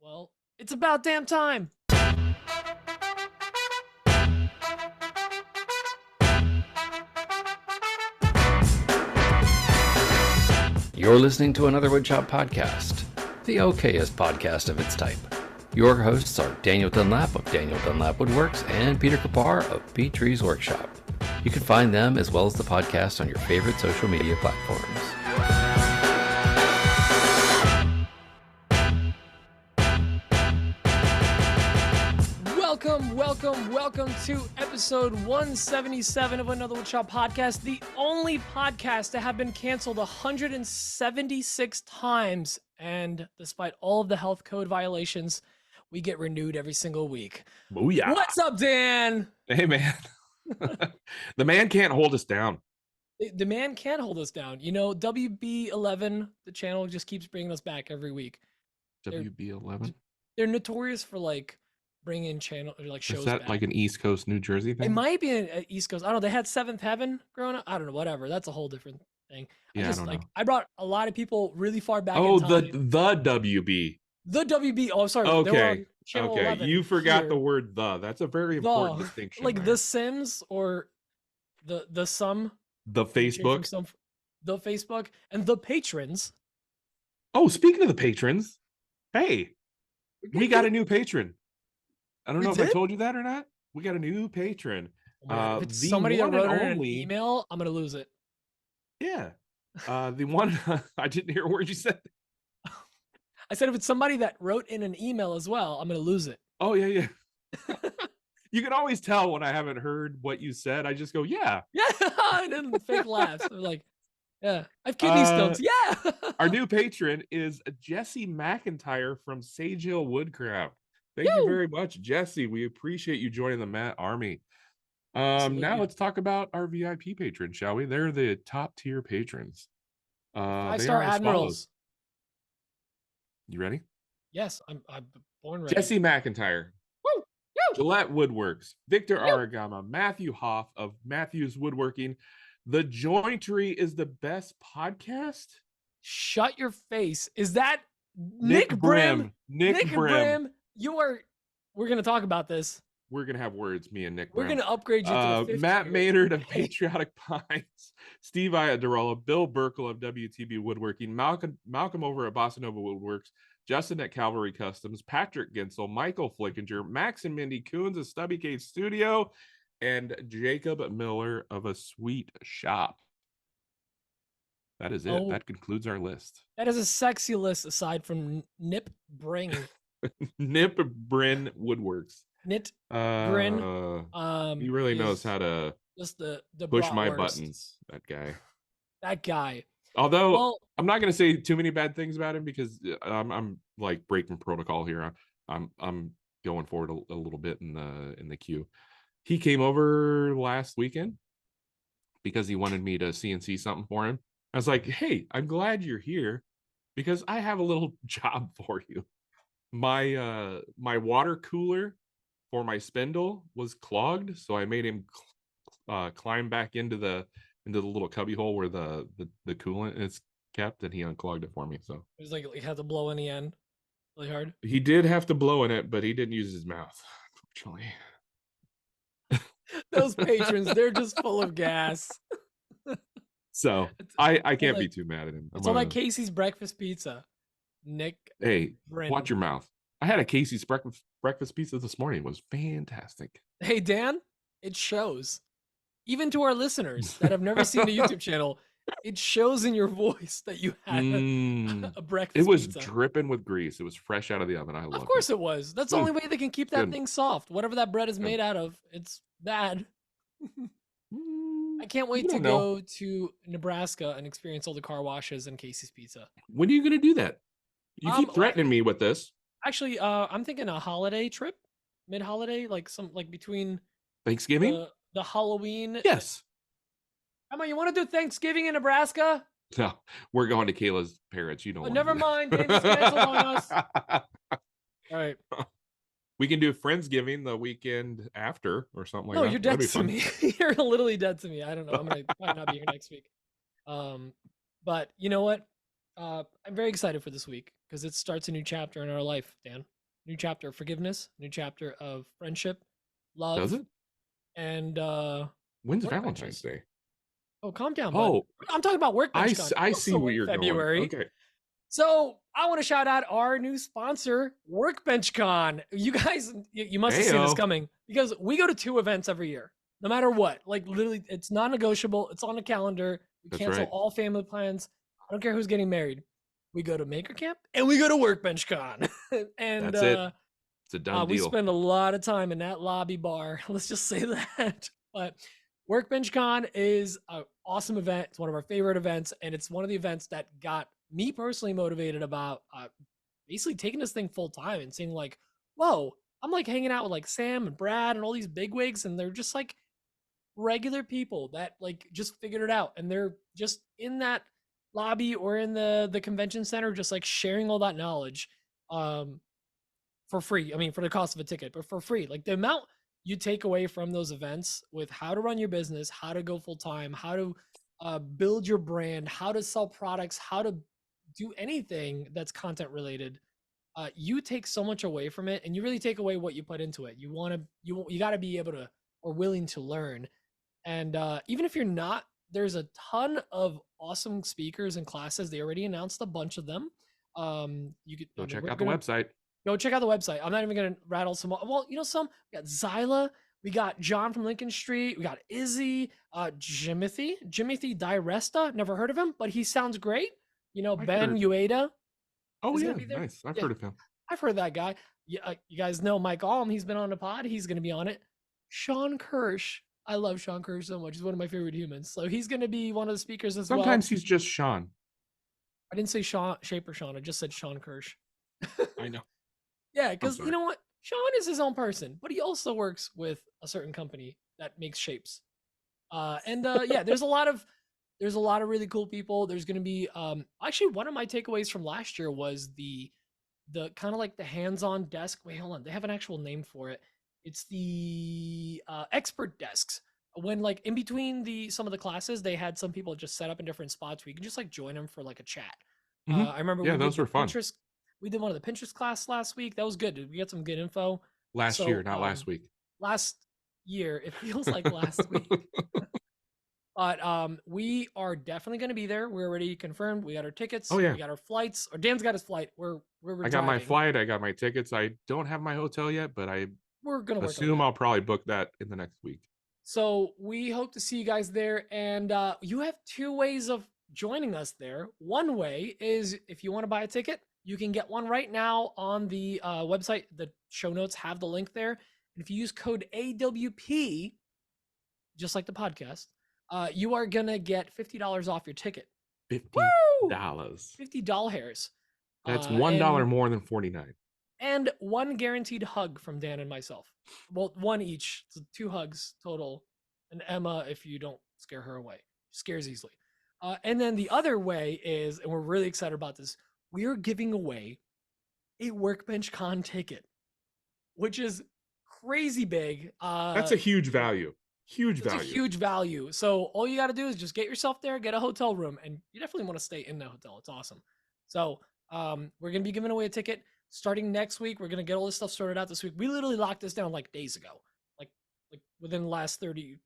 Well, it's about damn time. You're listening to another Woodshop podcast, the okayest podcast of its type. Your hosts are Daniel Dunlap of Daniel Dunlap Woodworks and Peter Kapar of Petree's Workshop. You can find them as well as the podcast on your favorite social media platforms. Welcome to episode 177 of Another Woodshop podcast, the only podcast to have been canceled 176 times. And despite all of the health code violations, we get renewed every single week. Booyah. What's up, Dan? Hey, man. The man can't hold us down. The man can't hold us down. You know, WB11, the channel just keeps bringing us back every week. WB11? They're notorious for bring in channel or shows. Is that back. Like an East Coast, New Jersey thing? It might be an East Coast. I don't know. They had Seventh Heaven growing up. I don't know. Whatever. That's a whole different thing. Yeah, I just don't know. I brought a lot of people really far back. Oh, in time. the WB. The WB. Oh, sorry. Okay. Channel Okay. 11 You forgot here. the word the. That's a very important distinction. Like there. The Sims or the Sum. The Facebook. The Facebook and the patrons. Oh, speaking of the patrons, hey, we got a new patron. I don't know if I told you that or not. We got a new patron. If it's somebody that wrote in an email, I'm gonna lose it. Yeah. The one I didn't hear a word you said. I said if it's somebody that wrote in an email as well, I'm gonna lose it. Oh yeah. You can always tell when I haven't heard what you said. I just go, yeah. Yeah, and then the fake laughs. They're like, yeah, I have kidney stones. Yeah. Our new patron is Jesse McIntyre from Sage Hill Woodcraft. Thank you very much, Jesse. We appreciate you joining the Matt Army. Now let's talk about our VIP patrons, shall we? They're the top tier patrons. 5-star admirals. You ready? Yes, I'm born ready. Jesse McIntyre. Woo! Gillette Woodworks. Victor Aragama. Matthew Hoff of Matthews Woodworking. The Jointery is the best podcast. Shut your face. Is that Nick Brim? Nick Brim. We're going to talk about this. We're going to have words, me and Nick We're Brim. going to upgrade you to the Matt Maynard of Patriotic Pines. Steve Iadarola. Bill Burkle of WTB Woodworking. Malcolm over at Bossa Nova Woodworks. Justin at Calvary Customs. Patrick Ginsel. Michael Flickinger. Max and Mindy Coons of Stubby Cage Studio. And Jacob Miller of A Sweet Shop. That is it. Oh, that concludes our list. That is a sexy list aside from Nip Bring. Nip Brin Woodworks. Nip Brin. He really knows how to just the push my bratwurst. buttons. That guy. Although, well, I'm not going to say too many bad things about him because I'm like breaking protocol here. I'm going forward a little bit in the queue. He came over last weekend because he wanted me to CNC something for him. I was like, hey, I'm glad you're here because I have a little job for you. My water cooler for my spindle was clogged, so I made him climb back into the little cubby hole where the coolant is kept, and he unclogged it for me. So it was like he had to blow in the end really hard. He did have to blow in it, but he didn't use his mouth, unfortunately. Those patrons, they're just full of gas. So I can't be too mad at him. It's all like Casey's breakfast pizza. Nick. Hey, Brin. watch your mouth. I had a Casey's breakfast pizza this morning. It was fantastic. Hey, Dan, it shows. Even to our listeners that have never seen the YouTube channel, it shows in your voice that you had a breakfast It was pizza. Dripping with grease. It was fresh out of the oven. I love it. Of course it was. That's the only way they can keep that thing soft. Whatever that bread is made out of, it's bad. I can't wait to go to Nebraska and experience all the car washes and Casey's Pizza. When are you going to do that? You keep threatening me with this. Actually, I'm thinking a holiday trip, mid-holiday, between Thanksgiving, the Halloween. Yes. Emma, you want to do Thanksgiving in Nebraska? No, we're going to Kayla's parents. You don't. Never mind. David's canceled on us. All right. We can do Friendsgiving the weekend after or something like that. No, you're dead to me. You're literally dead to me. I don't know. I'm gonna probably not be here next week. But you know what? I'm very excited for this week because it starts a new chapter in our life, Dan. New chapter of forgiveness, new chapter of friendship, Does love, it? and When's Valentine's workbenches. Day? Oh, calm down, bud. Oh, I'm talking about Workbench Con, I see also where in you're going. February. Okay. So I want to shout out our new sponsor, Workbench Con. You guys, you must have seen this Heyo. coming because we go to 2 events every year, no matter what. Like literally, it's non-negotiable. It's on the calendar. We That's cancel right. all family plans. I don't care who's getting married. We go to Maker Camp and we go to Workbench Con. And That's it. It's a done we deal. spend a lot of time in that lobby bar. Let's just say that. But Workbench Con is an awesome event. It's one of our favorite events, and it's one of the events that got me personally motivated about basically taking this thing full time and seeing like, whoa, I'm like hanging out with like Sam and Brad and all these bigwigs, and they're just like regular people that like just figured it out, and they're just in that lobby or in the convention center, just like sharing all that knowledge. For free. I mean, for the cost of a ticket, but for free. Like the amount you take away from those events with how to run your business, how to go full time, how to build your brand, how to sell products, how to do anything that's content related. You take so much away from it, and you really take away what you put into it. You got to be able to or willing to learn. And even if you're not, there's a ton of awesome speakers and classes. They already announced a bunch of them. You could Check out the website. Go check out the website. I'm not even gonna rattle some. Well, some. We got Zyla. We got John from Lincoln Street. We got Izzy. Jimothy Diresta. Never heard of him, but he sounds great. Ben Ueda. Oh yeah, nice. I've heard of him. I've heard that guy. Yeah, you guys know Mike Alm. He's been on the pod. He's gonna be on it. Sean Kirsch. I love Sean Kirsch so much. He's one of my favorite humans. So he's gonna be one of the speakers as well. Sometimes he's just Sean. I didn't say Sean Shaper Sean. I just said Sean Kirsch. I know. Yeah, because you know what? Sean is his own person, but he also works with a certain company that makes shapes. Yeah, there's a lot of really cool people. There's gonna be actually one of my takeaways from last year was the kind of like the hands-on desk. Wait, hold on. They have an actual name for it. It's the expert desks. When like in between some of the classes, they had some people just set up in different spots where you can just like join them for like a chat. I remember those were fun. We did one of the Pinterest class last week. That was good. We got some good info. Last year, not last week. Last year. It feels like last week. But we are definitely going to be there. We're already confirmed. We got our tickets. Oh, yeah. We got our flights. Or Dan's got his flight. I got my flight. I got my tickets. I don't have my hotel yet, but we're going to assume I'll probably book that in the next week. So we hope to see you guys there. And you have 2 ways of joining us there. One way is if you want to buy a ticket, you can get one right now on the website. The show notes have the link there. And if you use code AWP, just like the podcast, you are going to get $50 off your ticket. $50. $50. That's $1 more than $49. And 1 guaranteed hug from Dan and myself. Well, 1 each. So 2 hugs total. And Emma, if you don't scare her away. She scares easily. And then the other way is, and we're really excited about this, we are giving away a Workbench Con ticket, which is crazy big. That's a huge value. It's a huge value. So all you got to do is just get yourself there, get a hotel room, and you definitely want to stay in the hotel. It's awesome. So we're going to be giving away a ticket starting next week. We're going to get all this stuff sorted out this week. We literally locked this down like days ago, like within the last 32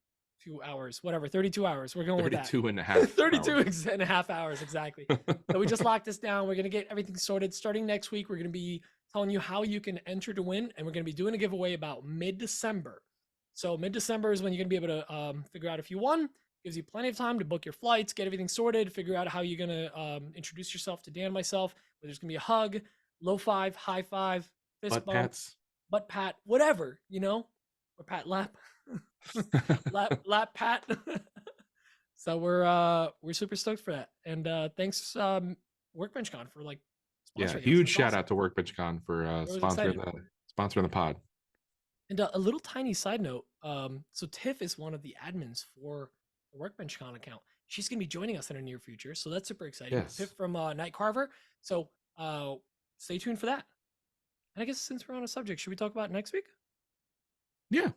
hours, whatever, 32 hours. We're going with that. 32 and a half. 32 and a half hours, exactly. So we just locked this down. We're going to get everything sorted. Starting next week, we're going to be telling you how you can enter to win, and we're going to be doing a giveaway about mid-December. So mid-December is when you're going to be able to figure out if you won. Gives you plenty of time to book your flights, get everything sorted, figure out how you're going to introduce yourself to Dan and myself. Whether there's going to be a hug, low five, high five, fist butt bump, pats. Butt pat, whatever, or pat lap. lap pat. So we're super stoked for that. And thanks Workbench Con for like sponsoring. Yeah, huge shout out to Workbench Con for sponsoring the pod. And a little tiny side note. So Tiff is one of the admins for the Workbench Con account. She's going to be joining us in the near future. So that's super exciting. Yes. Tiff from Night Carver. So stay tuned for that. And I guess since we're on a subject, should we talk about next week? Yeah,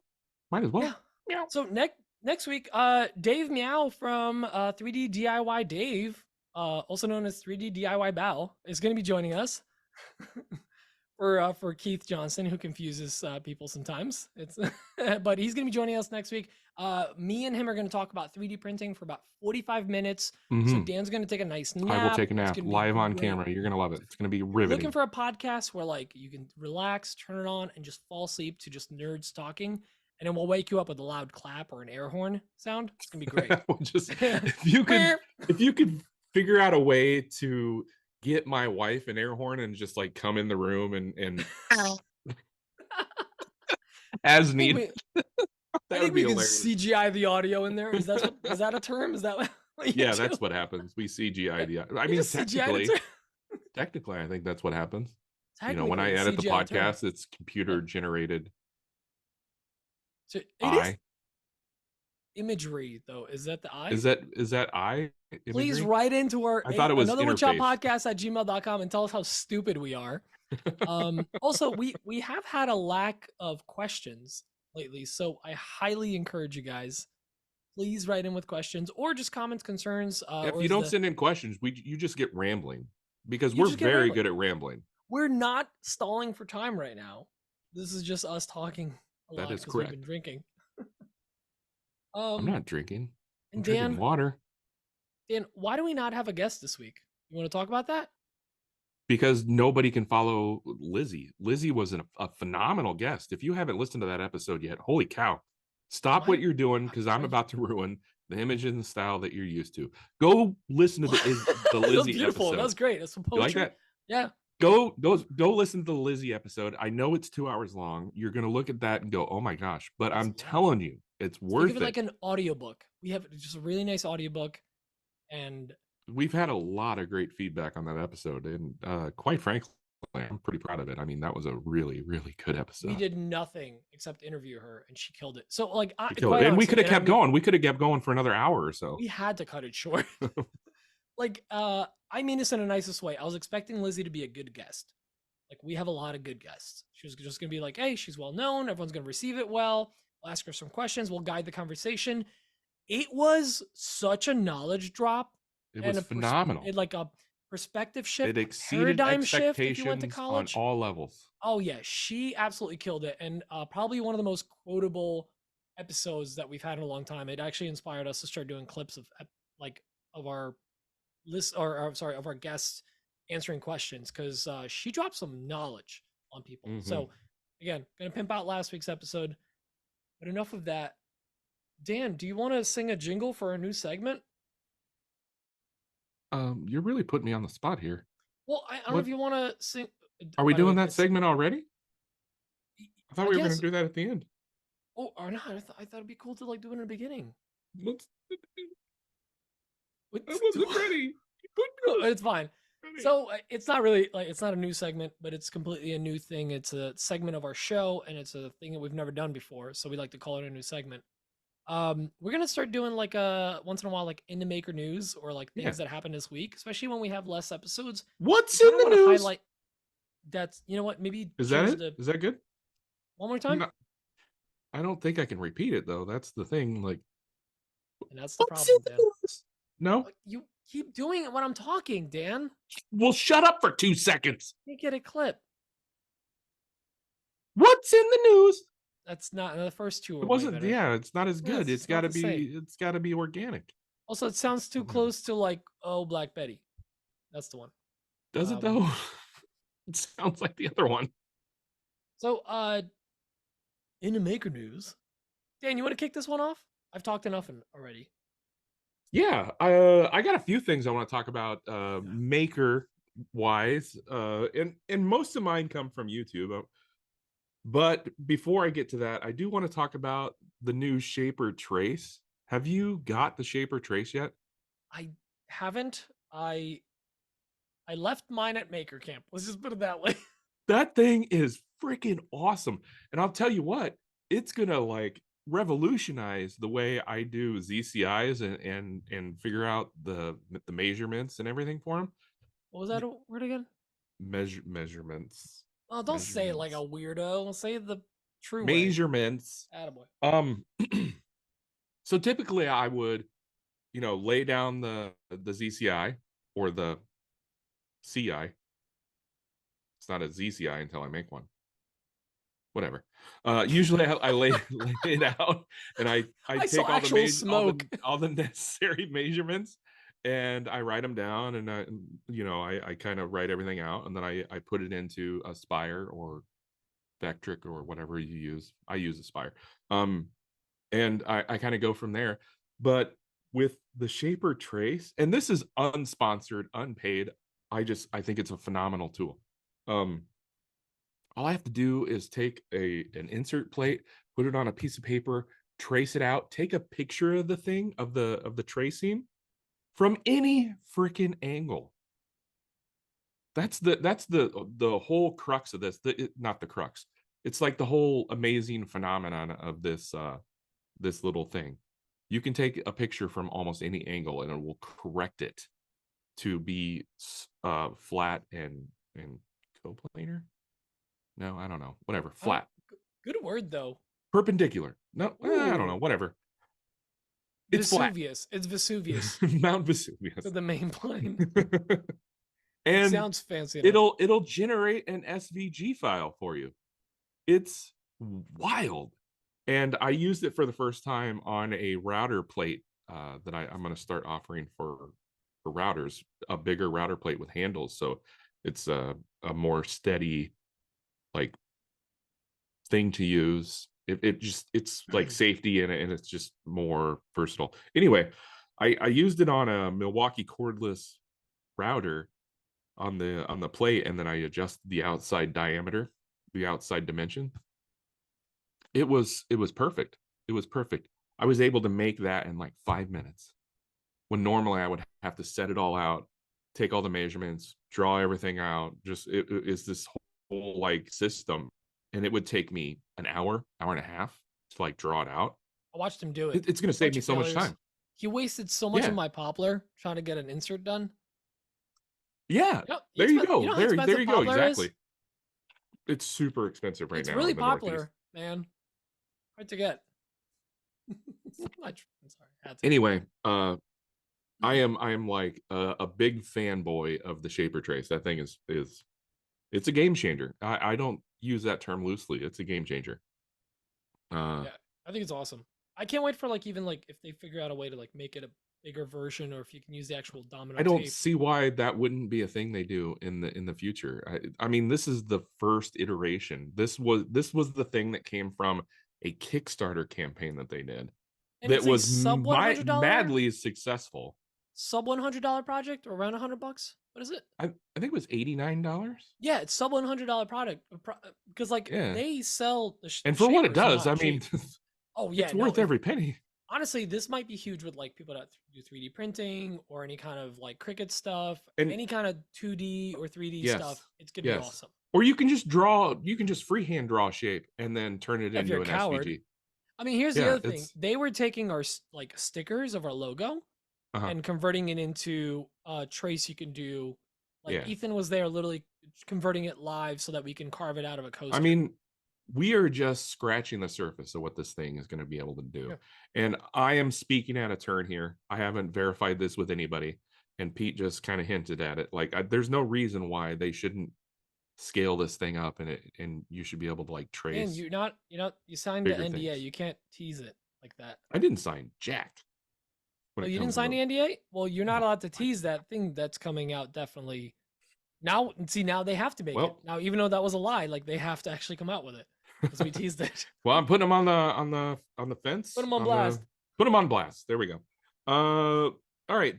might as well. Yeah. Meow. So next week, Dave Meow from 3D DIY Dave also known as 3D DIY Bow, is going to be joining us. For Keith Johnson, who confuses people sometimes. It's but he's gonna be joining us next week. Me and him are gonna talk about 3D printing for about 45 minutes. So Dan's gonna take a nice nap. I will take a It's nap gonna be live on great. camera. You're gonna love it. It's gonna be If you're riveting. looking for a podcast where like you can relax, turn it on, and just fall asleep to just nerds talking, and then we'll wake you up with a loud clap or an air horn sound. It's gonna be great. Just if you could figure out a way to get my wife an air horn and just like come in the room and as needed. I think we can CGI the audio in there. Is that a term? Is that what yeah, that's what happens. We CGI the I mean technically I think that's what happens. You know, when I edit the podcast, it's computer generated. So it is imagery though. Is that the eye? Is that eye imagery? Please write into our I thought it was another interface. woodshop@gmail.com and tell us how stupid we are. Also, we have had a lack of questions lately, so I highly encourage you guys, please write in with questions or just comments, concerns. If you don't send in questions, you just get rambling because we're very good at rambling. We're not stalling for time right now. This is just us talking a lot because we've been drinking. I'm not drinking. I'm Dan, drinking water. Dan, why do we not have a guest this week? You want to talk about that? Because nobody can follow Lizzie. Lizzie was a phenomenal guest. If you haven't listened to that episode yet, holy cow. Stop what you're doing because I'm about to ruin the image and the style that you're used to. Go listen to the Lizzie beautiful. episode. That was great. That's some poetry. You like that? Yeah. Go listen to the Lizzie episode. I know it's 2 hours long. You're going to look at that and go, oh my gosh. But I'm telling you, it's worth it. Like an audiobook. We have just a really nice audiobook. And we've had a lot of great feedback on that episode. And quite frankly, I'm pretty proud of it. I mean, that was a really, really good episode. We did nothing except interview her and she killed it. So like, and we could have kept going. We could have kept going for another hour or so. We had to cut it short. Like, I mean this in the nicest way. I was expecting Lizzie to be a good guest. Like, we have a lot of good guests. She was just going to be like, hey, she's well known. Everyone's going to receive it well. We'll ask her some questions. We'll guide the conversation. It was such a knowledge drop. It was phenomenal. Like a perspective shift. It exceeded expectations if you went to college. On all levels. Oh, yeah. She absolutely killed it. And probably one of the most quotable episodes that we've had in a long time. It actually inspired us to start doing clips of our list of our guests answering questions because she dropped some knowledge on people. So again, gonna pimp out last week's episode, but enough of that. Dan, do you want to sing a jingle for our new segment? You're really putting me on the spot here. Well, I don't know if you want to sing. Are we doing that segment already? I thought we were going to do that at the end. Oh, or not? I thought it'd be cool to like do it in the beginning. I wasn't ready. It's fine. So it's not really like it's not a new segment, but it's completely a new thing. It's a segment of our show, and it's a thing that we've never done before. So we like to call it a new segment. We're gonna start doing like once in a while like in the maker news or like things that happened this week, especially when we have less episodes. What's in the news? Highlight that's what maybe is that it? Is that good? One more time. I don't think I can repeat it though. That's the thing. Like, and that's the problem, Dan. No, you keep doing it when I'm talking, Dan. Well, shut up for 2 seconds. You get a clip. What's in the news? That's not the first two. It wasn't. Yeah, it's not as good. It's got to be. It's got to be organic. Also, it sounds too close to like Black Betty. That's the one. Does it though? It sounds like the other one. So, in the maker news, Dan, you want to kick this one off? I've talked enough already. Yeah, I got a few things I want to talk about maker wise, and most of mine come from YouTube. But before I get to that, I do want to talk about the new Shaper Trace. Have you got the Shaper Trace yet? I haven't. I left mine at Maker Camp. Let's just put it that way. That thing is freaking awesome. And I'll tell you what, it's going to like revolutionize the way I do ZCIs and figure out the measurements and everything for them. What was that word again? Measurements. Oh, don't say it like a weirdo. Say the true measurements. Attaboy. So typically I would, lay down the ZCI or the CI. It's not a ZCI until I make one. Whatever. Usually I lay it out, and I I saw take all actual the smoke. all the necessary measurements, and I write them down, and I kind of write everything out, and then I put it into a Spire or Vectric or whatever you use. I use a Spire. And I kind of go from there. But with the Shaper Trace, and this is unsponsored, unpaid, I think it's a phenomenal tool. All I have to do is take an insert plate, put it on a piece of paper, trace it out, take a picture of the thing, of the tracing from any freaking angle. That's the whole crux of this. Not the crux. It's like the whole amazing phenomenon of this little thing. You can take a picture from almost any angle, and it will correct it to be flat and coplanar. No, I don't know. Whatever. Flat. Good word though. Perpendicular. No, I don't know. Whatever. It's Vesuvius. flat. It's Vesuvius. Mount Vesuvius. To the main plane. And it sounds fancy enough. It'll generate an SVG file for you. It's wild. And I used it for the first time on a router plate that I'm going to start offering for routers, a bigger router plate with handles. So it's a more steady like thing to use. It's like safety in it, and it's just more versatile. Anyway, I used it on a Milwaukee cordless router on the plate, and then I adjusted the outside diameter, the outside dimension. It was perfect. It was perfect. I was able to make that in like 5 minutes, when normally I would have to set it all out, take all the measurements, draw everything out. Just it's this whole like system, and it would take me an hour and a half to like draw it out. I watched him do it. It's going to save me so much time. He wasted so much of my poplar trying to get an insert done. Yeah, there you go. There you go. Exactly. Is? It's super expensive right now. It's really popular, man. Hard to get. I'm sorry. Anyway, I am like a big fanboy of the Shaper Trace. That thing is it's a game changer. I don't use that term loosely. It's a game changer. Yeah, I think it's awesome. I can't wait for like even like if they figure out a way to like make it a bigger version, or if you can use the actual domino. I don't see why that wouldn't be a thing they do in the future. I mean, this is the first iteration. This was the thing that came from a Kickstarter campaign that they did. And that was madly successful. Sub $100 project, or around $100. What is it? I think it was $89. Yeah, it's sub $100 product because they sell and for what it does, I mean, oh yeah, it's worth every penny. Honestly, this might be huge with like people that do 3D printing or any kind of like Cricut stuff, and any kind of 2D or 3D stuff. It's gonna be awesome. Or you can just freehand draw a shape and then turn it into an SVG. I mean, here's the other thing. They were taking our like stickers of our logo and converting it into a trace you can do. Like Ethan was there literally converting it live so that we can carve it out of a coaster. I mean, we are just scratching the surface of what this thing is going to be able to do. Yeah. And I am speaking out of turn here. I haven't verified this with anybody. And Pete just kind of hinted at it. Like, there's no reason why they shouldn't scale this thing up, and you should be able to like trace. And you signed the NDA. Things. You can't tease it like that. I didn't sign jack. Oh, you didn't sign the NDA? Well, you're not allowed to tease that thing that's coming out. Definitely. Now they have to make it. Now, even though that was a lie, like they have to actually come out with it because we teased it. Well, I'm putting them on the fence. Put them on blast. Put them on blast. There we go. All right.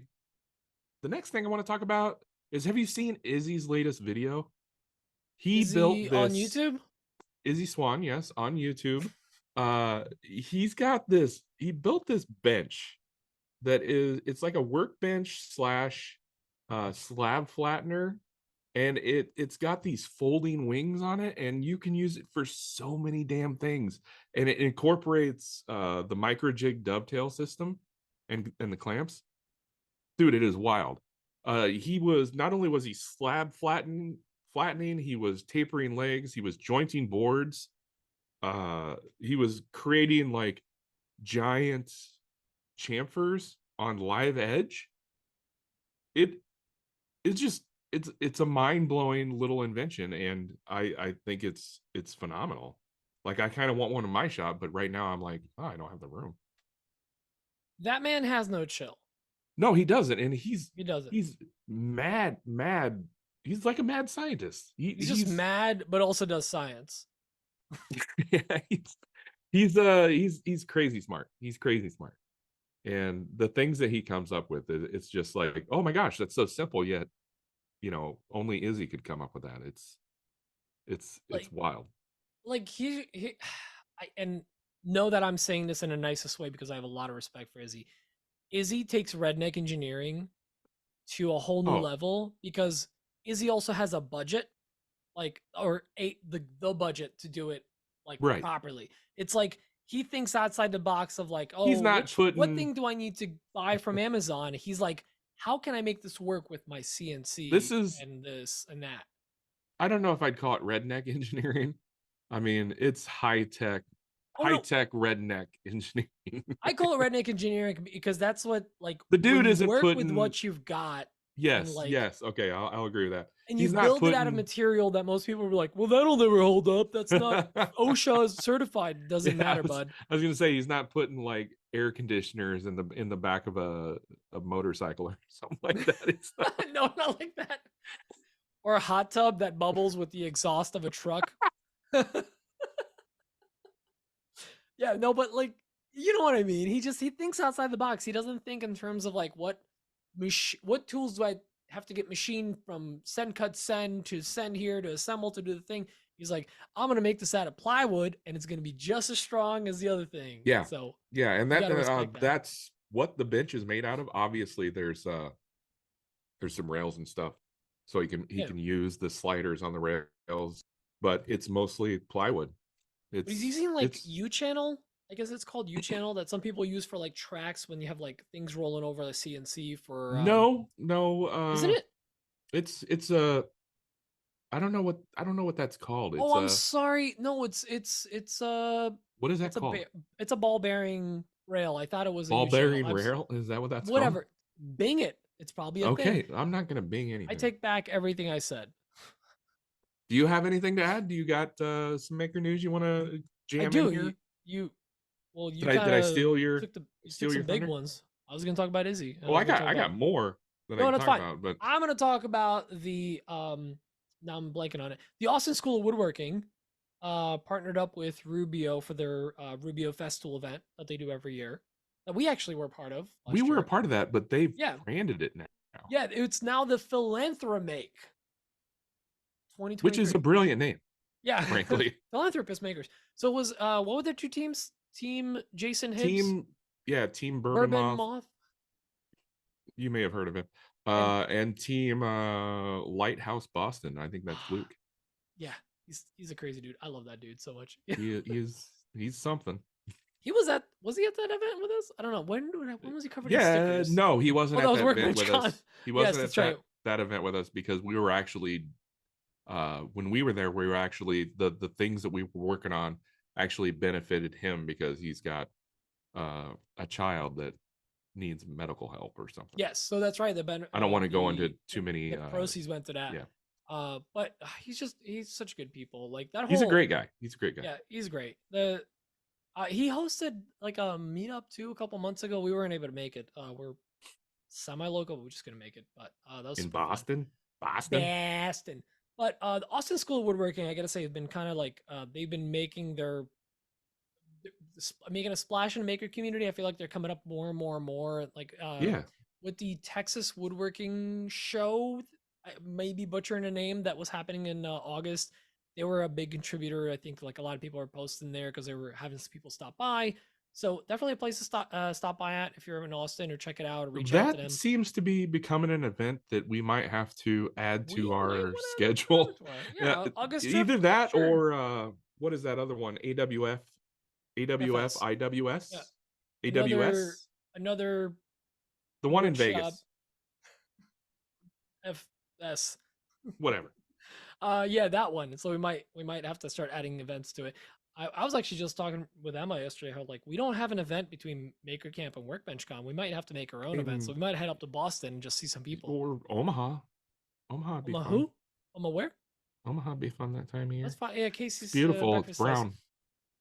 The next thing I want to talk about is, have you seen Izzy's latest video? He built this on YouTube. Izzy Swan, yes, on YouTube. He's got this. He built this bench it's like a workbench / slab flattener, and it's got these folding wings on it, and you can use it for so many damn things. And it incorporates the micro jig dovetail system and the clamps. Dude, it is wild. He was not only was he slab flattening, he was tapering legs, he was jointing boards, he was creating like giant chamfers on live edge. it's just it's a mind-blowing little invention, and I think it's phenomenal. Like, I kind of want one in my shop, but right now I'm like, oh, I don't have the room. That man has no chill. No, he doesn't, and He doesn't. he's mad. He's like a mad scientist. He's just mad, but also does science. Yeah, he's crazy smart. He's crazy smart, and the things that he comes up with, it's just like, oh my gosh, that's so simple. Yet, only Izzy could come up with that. It's Like, wild. like and know that I'm saying this in the nicest way because I have a lot of respect for Izzy. Izzy takes redneck engineering to a whole new Oh, level because Izzy also has a budget, like the budget to do it like right. properly. It's like he thinks outside the box of like, He's oh, not what putting thing do I need to buy from Amazon? He's like, how can I make this work with my this CNC is and this and that? I don't know if I'd call it redneck engineering. I mean, it's Oh no, redneck engineering. I call it redneck engineering because that's what like The when dude you isn't work with putting what you've got and yes, like yes. Okay, I'll agree with that. and you He's not build it out of putting material that most people were like, well, that'll never hold up. That's not OSHA certified. It doesn't yeah, matter, bud. I was gonna say he's not putting like air conditioners in the back of a motorcycle or something like that. It's not... No, not like that. Or a hot tub that bubbles with the exhaust of a truck. Yeah, no, but like you know what I mean. He thinks outside the box. He doesn't think in terms of like what tools do I have to get machined from send cut send to send here to assemble to do the thing. He's like, I'm gonna make this out of plywood and it's gonna be just as strong as the other thing. Yeah, So yeah, and you gotta respect that. that's what the bench is made out of. Obviously, there's some rails and stuff, so he Yeah. can use the sliders on the rails, but it's mostly plywood. But he's using like U channel. I guess it's called U channel that some people use for like tracks when you have like things rolling over the CNC for no, isn't it? it's a I don't know what that's called. It's Oh, I'm sorry. No, what is that it's a called? it's a ball bearing rail. I thought it was a Ball U channel. bearing rail? Is that what that's called? Whatever. Bing it. It's probably a thing. Okay, I'm not gonna bing I anything. take back everything I said. Do you have anything to add? Do you got some maker news you want to I jam in do. here? You well, you Did I kind of steal your took steal some your big thunder? ones. I was gonna talk about Izzy. Oh, I got more that I No, can that's talk fine. about, but I'm gonna talk about the now I'm blanking on it. The Austin School of Woodworking partnered up with Rubio for their Rubio Festival event that they do every year. That we actually were part of we last were a year. part of that, but they've Yeah. branded it now. Yeah, it's now the Filanthomake Which is a 2023. brilliant name, Yeah. frankly. Philanthropist makers. So it was what were their two teams? Team Jason Hibbs, Team Bourbon Bourbon. Moth, You may have heard of him. and And Team Lighthouse Boston. I think that's Luke. yeah, he's a crazy dude. I love that dude so much. He's something. Was he at that event with us? I don't know. When was he covered in Yeah, stickers? no, he wasn't Oh, that at was that event Workbench with Con. us. He Yes, wasn't that's at right. that event with us because we were actually when we were there, we were actually the things that we were working on actually benefited him because he's got a child that needs medical help or something. Yes, so that's right. I don't want to go into too many the proceeds went to that. Yeah. But he's such good people. Like that whole He's a great guy. He's a great guy. Yeah, he's great. He hosted like a meetup too a couple months ago. We weren't able to make it. We're semi-local, but we're just gonna make it. But that was In super fun. Boston. Boston. But the Austin School of Woodworking, I gotta say, has been kind of like they've been making making a splash in the maker community. I feel like they're coming up more and more and more. Like Yeah. with the Texas Woodworking Show, I may be butchering a name that was happening in August. They were a big contributor. I think like a lot of people are posting there because they were having some people stop by. So definitely a place to stop by at if you're in Austin or check it out or reach out to them. That seems to be becoming an event that we might have to add We to might our wanna schedule. add to our- yeah, August trip, Either that sure. or what is that other one? AWF, FS. IWS, Yeah. AWS, Another the one in woodshop. Vegas. FS. Whatever. Yeah, that one. So we might have to start adding events to it. I was actually just talking with Emma yesterday how like we don't have an event between Maker Camp and Workbench Con. We might have to make our own event. So we might head up to Boston and just see some people. Or Omaha. Omaha be Omaha fun. who? Omaha where? Omaha be fun that time of year. That's fine. Yeah, It's Casey's beautiful. It's breakfast slice. brown.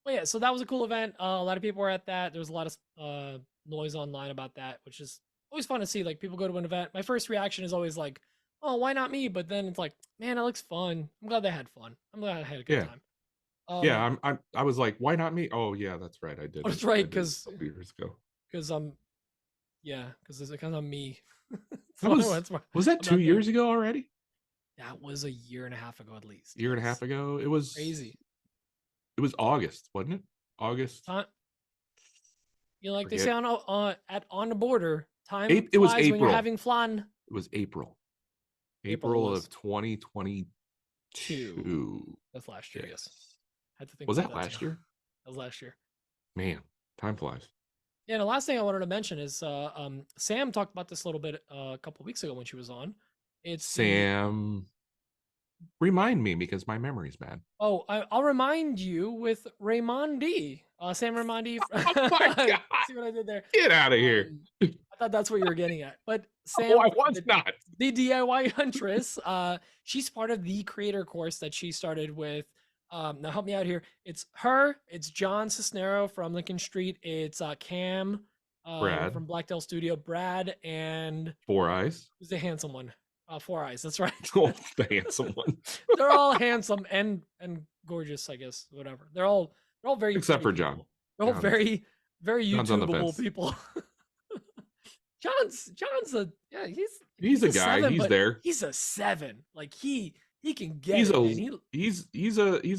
Well, yeah, so that was a cool event. A lot of people were at that. There was a lot of noise online about that, which is always fun to see. Like people go to an event. My first reaction is always like, "Oh, why not me?" But then it's like, "Man, it looks fun. I'm glad they had fun. I'm glad I had a good Yeah. time." Yeah, I was like, why not me? Oh yeah, that's right. I did. That's right, I did a couple years ago. because I'm me. Was that 2 years ago already? That was a year and a half ago at least. Year and a half ago. It was Crazy. It was August, wasn't it? August. Like they say on the border, time it was flies when you're April. having fun. It was April was of 2022. That's last year. Yes. Had to think. Was about that last year? That was last year. Man, time flies. Yeah. And the last thing I wanted to mention is Sam talked about this a little bit a couple weeks ago when she was on. It's Sam. Remind me because my memory's bad. Oh, I'll remind you with Raimondi. Sam Raimondi. Oh my God. See what I did there? Get out of here. I thought that's what you were getting at. But Sam, I was not. The DIY Huntress, she's part of the creator course that she started with. Now help me out here. It's her, it's John Cisnero from Lincoln Street, it's Cam Brad from Blacktail Studio, Brad, and Four Eyes. Who's the handsome one? Four Eyes, that's right. Oh, the handsome one. They're all handsome and gorgeous, I guess. Whatever. They're all very except for people. John. They're all very YouTubeable people. John's he's a guy. 7, he's there. He's a 7. Like he can get he's it. He's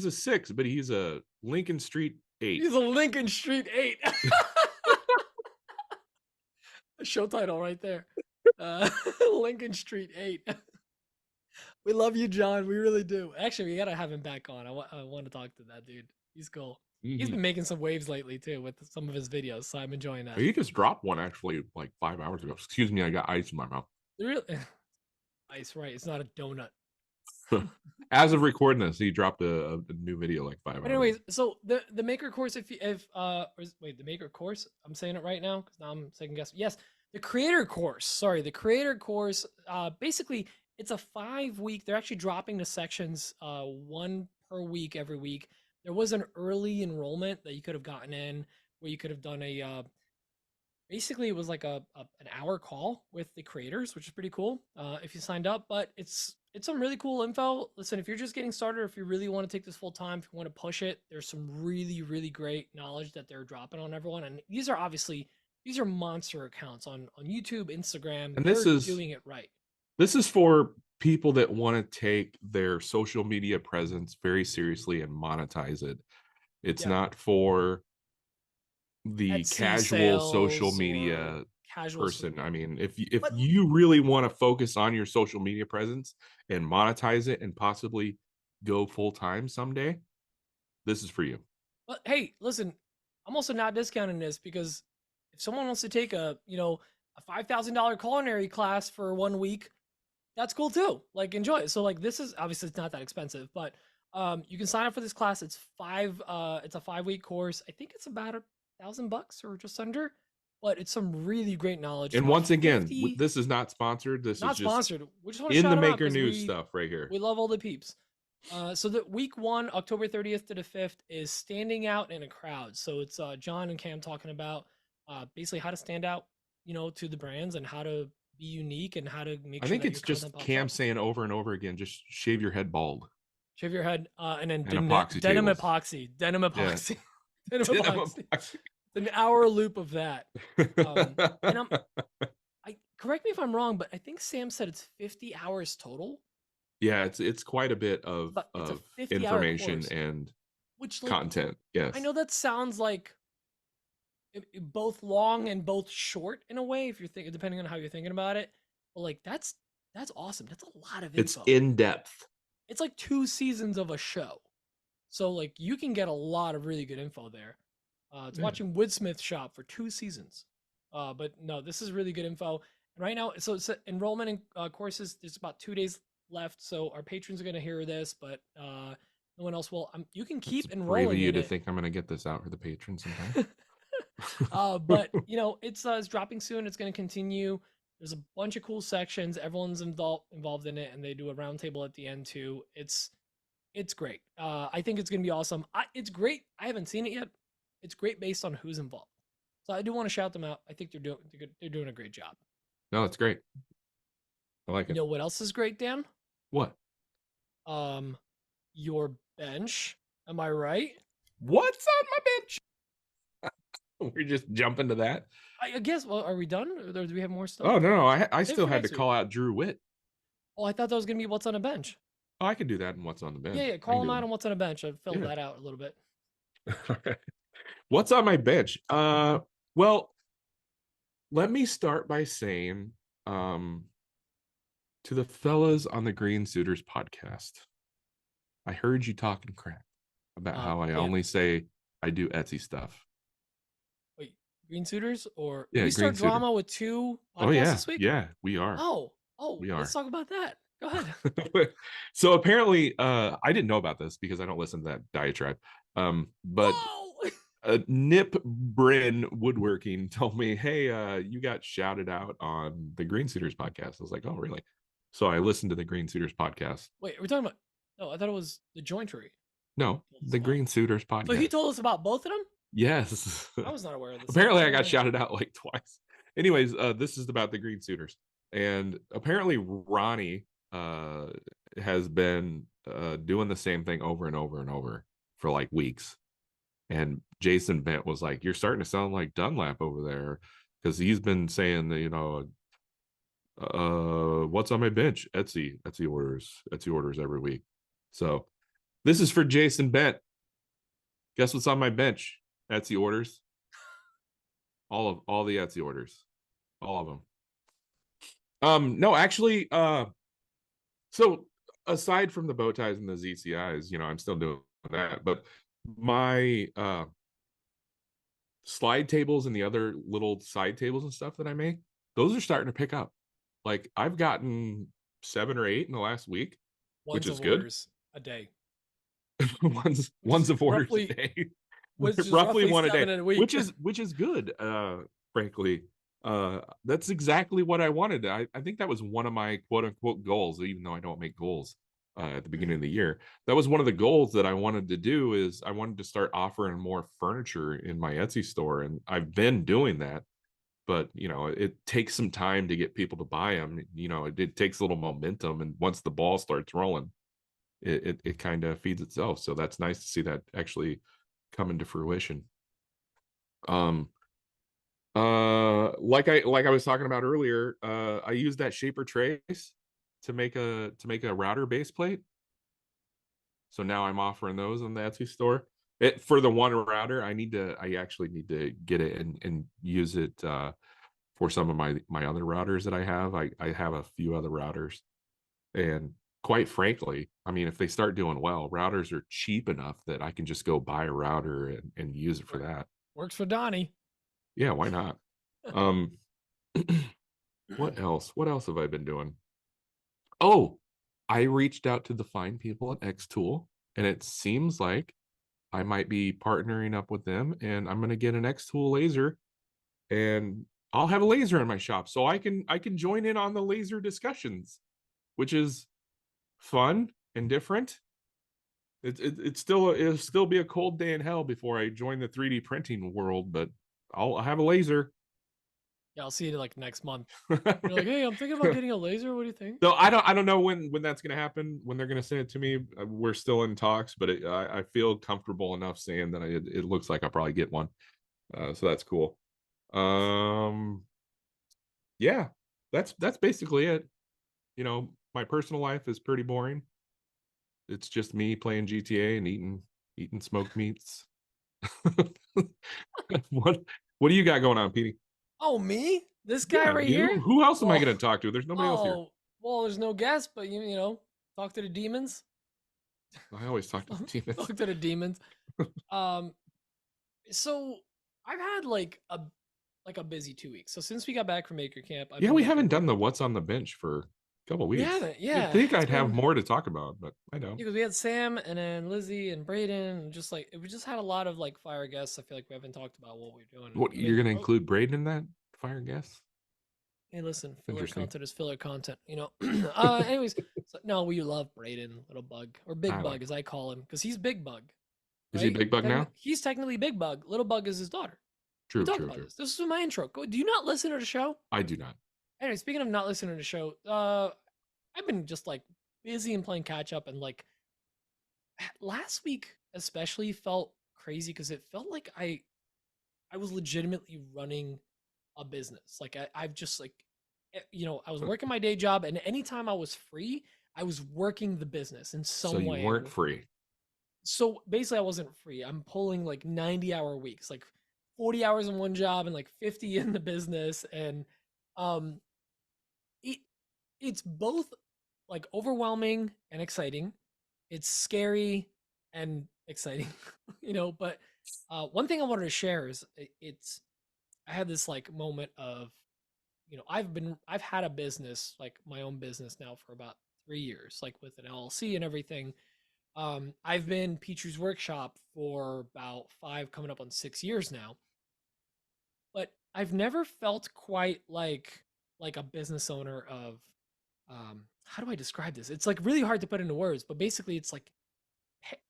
a 6, but he's a Lincoln Street 8. He's a Lincoln Street 8. A show title right there. Lincoln Street 8. We love you, John. We really do. Actually, we gotta have him back on. I want to talk to that dude. He's cool. Mm-hmm. He's been making some waves lately too with some of his videos, so I'm enjoying that. He just dropped one actually like 5 hours ago. Excuse me, I got ice in my mouth. Really? Ice, right? It's not a donut. As of recording this, he dropped a new video like 5 hours. Anyways, so the maker course, the maker course. I'm saying it right now because now I'm second guessing. Yes, the creator course. Sorry, the creator course. Basically, it's a 5-week. They're actually dropping the sections, 1 per week every week. There was an early enrollment that you could have gotten in, where you could have done a. Basically, it was like an hour call with the creators, which is pretty cool if you signed up. But it's some really cool info. Listen, if you're just getting started, if you really want to take this full time, if you want to push it, there's some really, really great knowledge that they're dropping on everyone. And these are monster accounts on YouTube, Instagram. And they're doing it right. This is for people that want to take their social media presence very seriously and monetize it. It's not for the Etsy casual social media person. I mean, if you really want to focus on your social media presence and monetize it and possibly go full time someday, this is for you. But hey, listen, I'm also not discounting this because if someone wants to take a $5,000 culinary class for 1 week, that's cool too. Like, enjoy it. So like, this is obviously it's not that expensive, but you can sign up for this class. It's a 5-week course. I think it's about $1,000 or just under, but it's some really great knowledge. And once again, this is not sponsored. This not is just sponsored. We just want to in the maker news stuff right here. We love all the peeps. So the week 1, October 30th to the 5th, is standing out in a crowd. So it's John and Cam talking about basically how to stand out, to the brands and how to be unique and how to make. I think it's just Cam saying over and over again, just shave your head bald. Shave your head, and then denim epoxy. Denim epoxy. Yeah. Denim epoxy. An hour loop of that. And correct me if I'm wrong, but I think Sam said it's 50 hours total. Yeah, it's quite a bit of information and content. Yes, I know that sounds like both long and both short in a way, if you're thinking, depending on how you're thinking about it. But like that's awesome. That's a lot of info. It's in depth. It's like 2 seasons of a show, so like you can get a lot of really good info there. It's watching Woodsmith shop for 2 seasons. But no, this is really good info. And right now, so it's enrollment in courses. There's about 2 days left, so our patrons are going to hear this, but no one else will. You can keep enrolling. Brave of you to think I'm going to get this out for the patrons sometime. But it's dropping soon. It's going to continue. There's a bunch of cool sections. Everyone's involved in it, and they do a roundtable at the end too. It's great. I think it's gonna be awesome. It's great. I haven't seen it yet. It's great based on who's involved. So I do want to shout them out. I think they're doing a great job. No, it's great. I like You it. know what else is great, Dan? What? Your bench. Am I right? What's on my bench? We're just jumping to that. I guess. Well, are we done, or do we have more stuff? Oh no, I Maybe still for had to next call week. out Drew Witt. Oh, I thought that was gonna be what's on a bench. Oh, I could do that and what's on the bench. Yeah. I Call can him do out on what's on a bench. I filled Yeah. that out a little bit. it. What's on my bench? Well, let me start by saying, to the fellas on the Green Suitors podcast, I heard you talking crap about how I Wait, only say I do Etsy stuff. wait, Green Suitors, or Yeah, did we start Green Suitor. drama with 2 podcasts Oh yeah, this week? yeah, we are. Oh, We are. let's talk about that. Go ahead. So apparently, I didn't know about this because I don't listen to that diatribe. But Whoa! Nip Bryn Woodworking told me, "Hey, you got shouted out on the Green Suitors podcast." I was like, "Oh, really?" So I listened to the Green Suitors podcast. Wait, we're talking about? No, I thought it was the jointery. No, the Green Suitors podcast. So he told us about both of them. Yes. I was not aware of this. Apparently, I got shouted out like twice. Anyways, this is about the Green Suitors, and apparently Ronnie has been doing the same thing over and over and over for like weeks. And Jason Bent was like, "You're starting to sound like Dunlap over there," because he's been saying that, what's on my bench? Etsy orders every week. So this is for Jason Bent. Guess what's on my bench? Etsy orders. All the Etsy orders, all of them. No, actually, so aside from the bow ties and the ZCIs, I'm still doing that, but my slide tables and the other little side tables and stuff that I make, those are starting to pick up. Like I've gotten 7 or 8 in the last week, which is good. Orders a day. ones of orders a day. roughly one a day, which is good. Frankly, that's exactly what I wanted. I think that was one of my quote unquote goals, even though I don't make goals at the beginning of the year. That was one of the goals that I wanted to do. Is I wanted to start offering more furniture in my Etsy store, and I've been doing that. But it takes some time to get people to buy them. It takes a little momentum, and once the ball starts rolling, it kind of feeds itself. So that's nice to see that actually come into fruition. Like I was talking about earlier, I used that shaper trace to make a router base plate. So now I'm offering those on the Etsy store. For the one router, I actually need to get it and use it for some of my other routers that I have. I have a few other routers, and quite frankly, I mean, if they start doing well, routers are cheap enough that I can just go buy a router and use it for that. Works for Donnie. Yeah, why not? What else have I been doing? Oh, I reached out to the fine people at Xtool, and it seems like I might be partnering up with them, and I'm going to get an Xtool laser, and I'll have a laser in my shop, so I can join in on the laser discussions, which is fun and different. It'll still be a cold day in hell before I join the 3D printing world, but I'll have a laser. Yeah, I'll see you like next month. You're like, hey, I'm thinking about getting a laser. What do you think? So I don't know when that's gonna happen, when they're gonna send it to me. We're still in talks, but I feel comfortable enough saying that it looks like I'll probably get one. So that's cool. Yeah, that's basically it. My personal life is pretty boring. It's just me playing GTA and eating smoked meats. What do you got going on, Petey? Oh, me? This guy right you. here? Who else am I going to talk to? There's nobody else here. Well, there's no guest, but talk to the demons. I always talk to the demons. Talk to the demons. So I've had like a busy 2 weeks. So since we got back from Maker Camp, we haven't done the what's on the bench for a couple weeks. We haven't. Yeah, I think I'd have more to talk about, but I don't. Because we had Sam and then Lizzie and Braden, and we just had a lot of like fire guests. I feel like we haven't talked about what we're doing. What, you're going to include Braden in that fire guest? Hey, listen, filler Interesting. content is filler content, you know. Anyways, so, no, we love Braden, little bug, or Big I Bug like. as I call him, because he's Big Bug, Is he right? Big Bug now? He's technically Big Bug. Little Bug is his daughter. We True, talked true, about true. this. This is my intro. Do you not listen to the show? I do not. Anyway, speaking of not listening to the show, I've been just like busy and playing catch up, and like last week especially felt crazy because it felt like I was legitimately running a business. Like I've just like, you know, I was working my day job, and anytime I was free, I was working the business in So some you way. weren't free. So basically, I wasn't free. I'm pulling like 90-hour weeks, like 40 hours in one job and like 50 in the business, and um, it it's both like overwhelming and exciting. It's scary and exciting, you know. But one thing I wanted to share is it's I had this like moment of, you know, I've had a business, like my own business now for about 3 years, like with an LLC and everything. I've been Petrie's Workshop for about 5, coming up on 6 years now, but I've never felt quite like a business owner of, how do I describe this? It's like really hard to put into words, but basically it's like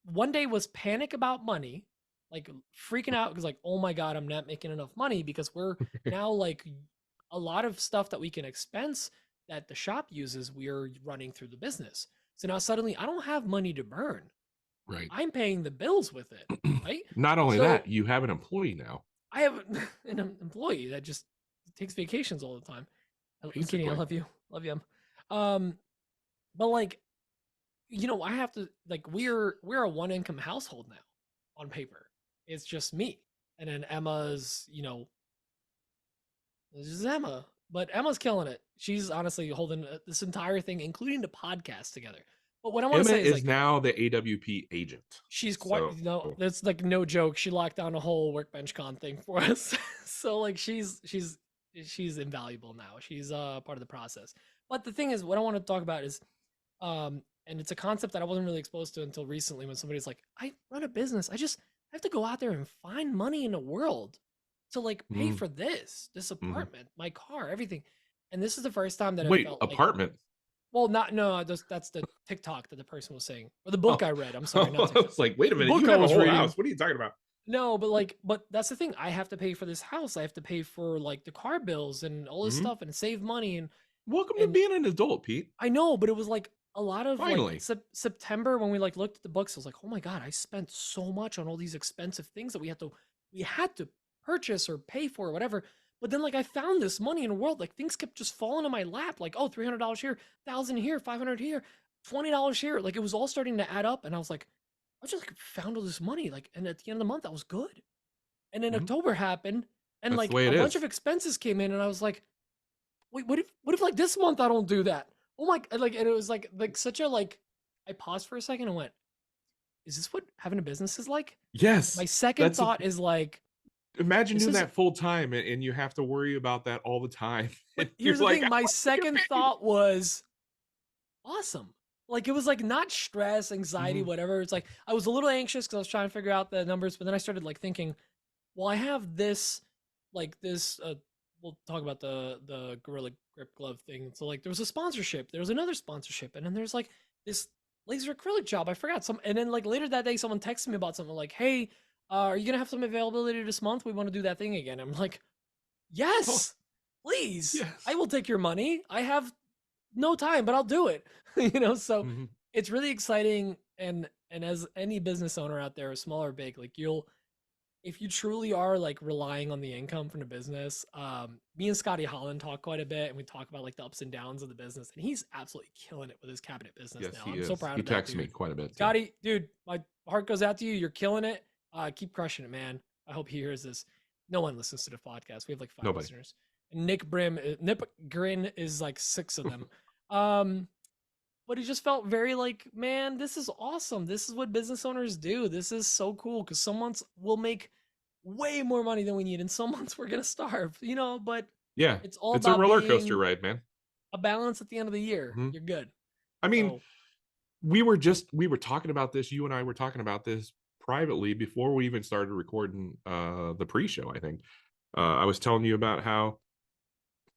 one day was panic about money, like freaking out because like, oh my god, I'm not making enough money because we're now like a lot of stuff that we can expense that the shop uses, we're running through the business. So now suddenly I don't have money to burn. Right. I'm paying the bills with it, right? Not only So that, you have an employee now. I have an employee that just takes vacations all the time. I'm kidding. I Basically. love you. Um, but like, you know, I have to like we're a one income household now on paper. It's just me. And then Emma's, you know, this is Emma. But Emma's killing it. She's honestly holding this entire thing, including the podcast, together. But what I want to Emma say is is like now the AWP agent. she's quite, So you know, that's like no joke. She locked down a whole Workbench Con thing for us. So like she's invaluable now. She's part of the process. But the thing is, what I want to talk about is and it's a concept that I wasn't really exposed to until recently when somebody's like, I run a business. I have to go out there and find money in the world to like pay for this mhm. apartment, my car, everything. And this is the first time that I Wait, felt like, apartment. well, not no, that's the TikTok that the person was saying, or the book Oh, I read. I'm sorry, not I TikTok. was like, wait a The minute, book you I have a was whole reading. house. What are you talking about? No, but that's the thing. I have to pay for this house. I have to pay for like the car bills and all this Mhm. stuff and save money Welcome to and being an adult, Pete. I know, but it was like a lot of like Finally. September when we like looked at the books. I was like, oh my god, I spent so much on all these expensive things that we had to purchase or pay for or whatever. But then like I found this money in the world. Like things kept just falling in my lap. Like, oh, $300 here, 1,000 here, 500 here, $20 here. Like it was all starting to add up, and I was like, I just like found all this money. Like, and at the end of the month, I was good. And then Mhm. October happened, and That's the like way a it bunch of is. expenses came in, and I was like, wait, what if like this month I don't do that? Oh my, like, and it was like such a like, I paused for a second and went, is this what having a business is like? My Yes. second That's thought is like, imagine this doing is, that full time and you have to worry about that all the time. but And you're here's the like, thing, I my want to get second paid. thought was awesome. Like it was like not stress, anxiety, Mhm. whatever. It's like I was a little anxious because I was trying to figure out the numbers, but then I started like thinking, well, I have this, like this. We'll talk about the Gorilla Grip glove thing. So like there was a sponsorship, there was another sponsorship, and then there's like this laser acrylic job. I forgot some, and then like later that day, someone texted me about something like, "Hey, are you gonna have some availability this month? We want to do that thing again." I'm like, Oh, "Yes, please. I yes. will take your money. I have no time, but I'll do it." You know, so Mhm. it's really exciting. And as any business owner out there, small or big, like you'll, if you truly are like relying on the income from the business, me and Scotty Holland talk quite a bit, and we talk about like the ups and downs of the business, and he's absolutely killing it with his cabinet business Yes, now. he I'm so is. proud He of that texts me dude. quite a bit too. Scotty, dude, my heart goes out to you. You're killing it. Keep crushing it, man. I hope he hears this. No one listens to the podcast. We have like 5 Nobody. listeners. And Nip Grin is like 6 of them. Um, but it just felt very like, man, this is awesome. This is what business owners do. This is so cool because some months we'll make way more money than we need, and some months we're gonna starve, you know. But Yeah. it's all It's a about roller coaster being ride, man. a balance at the end of the year. Mhm. You're good. I mean, So we were talking about this, you and I were talking about this privately before we even started recording the pre-show, I think. I was telling you about how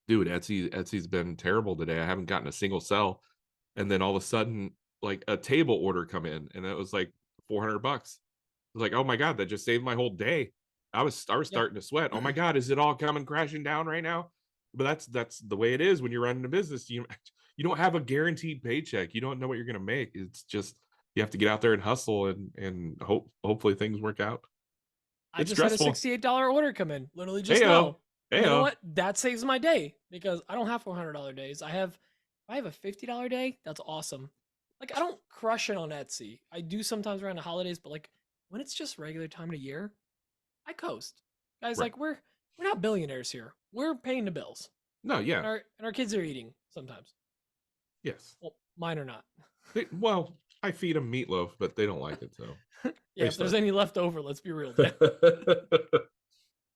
Dude, Etsy's been terrible today. I haven't gotten a single sell. And then all of a sudden, like a table order come in, and it was like $400. I was like, oh my God, that just saved my whole day. I was Yeah. starting to sweat. Oh my God, is it all coming crashing down right now? But that's the way it is when you're running a business. You don't have a guaranteed paycheck. You don't know what you're gonna make. It's just you have to get out there and hustle and hopefully things work out. I It's just had a stressful. $68 order come in, literally just Heyo. now. And you know Heyo. what? That saves my day because I don't have $400 days. I have a $50 day. That's awesome. Like I don't crush it on Etsy. I do sometimes around the holidays, but like when it's just regular time of the year, I coast. Guys, Right. like we're not billionaires here. We're paying the bills. No, And yeah. our kids are eating sometimes. Yes. Well, mine are not. Well, I feed them meatloaf, but they don't like it, so Yeah, if there's any left over, let's be real, Dan.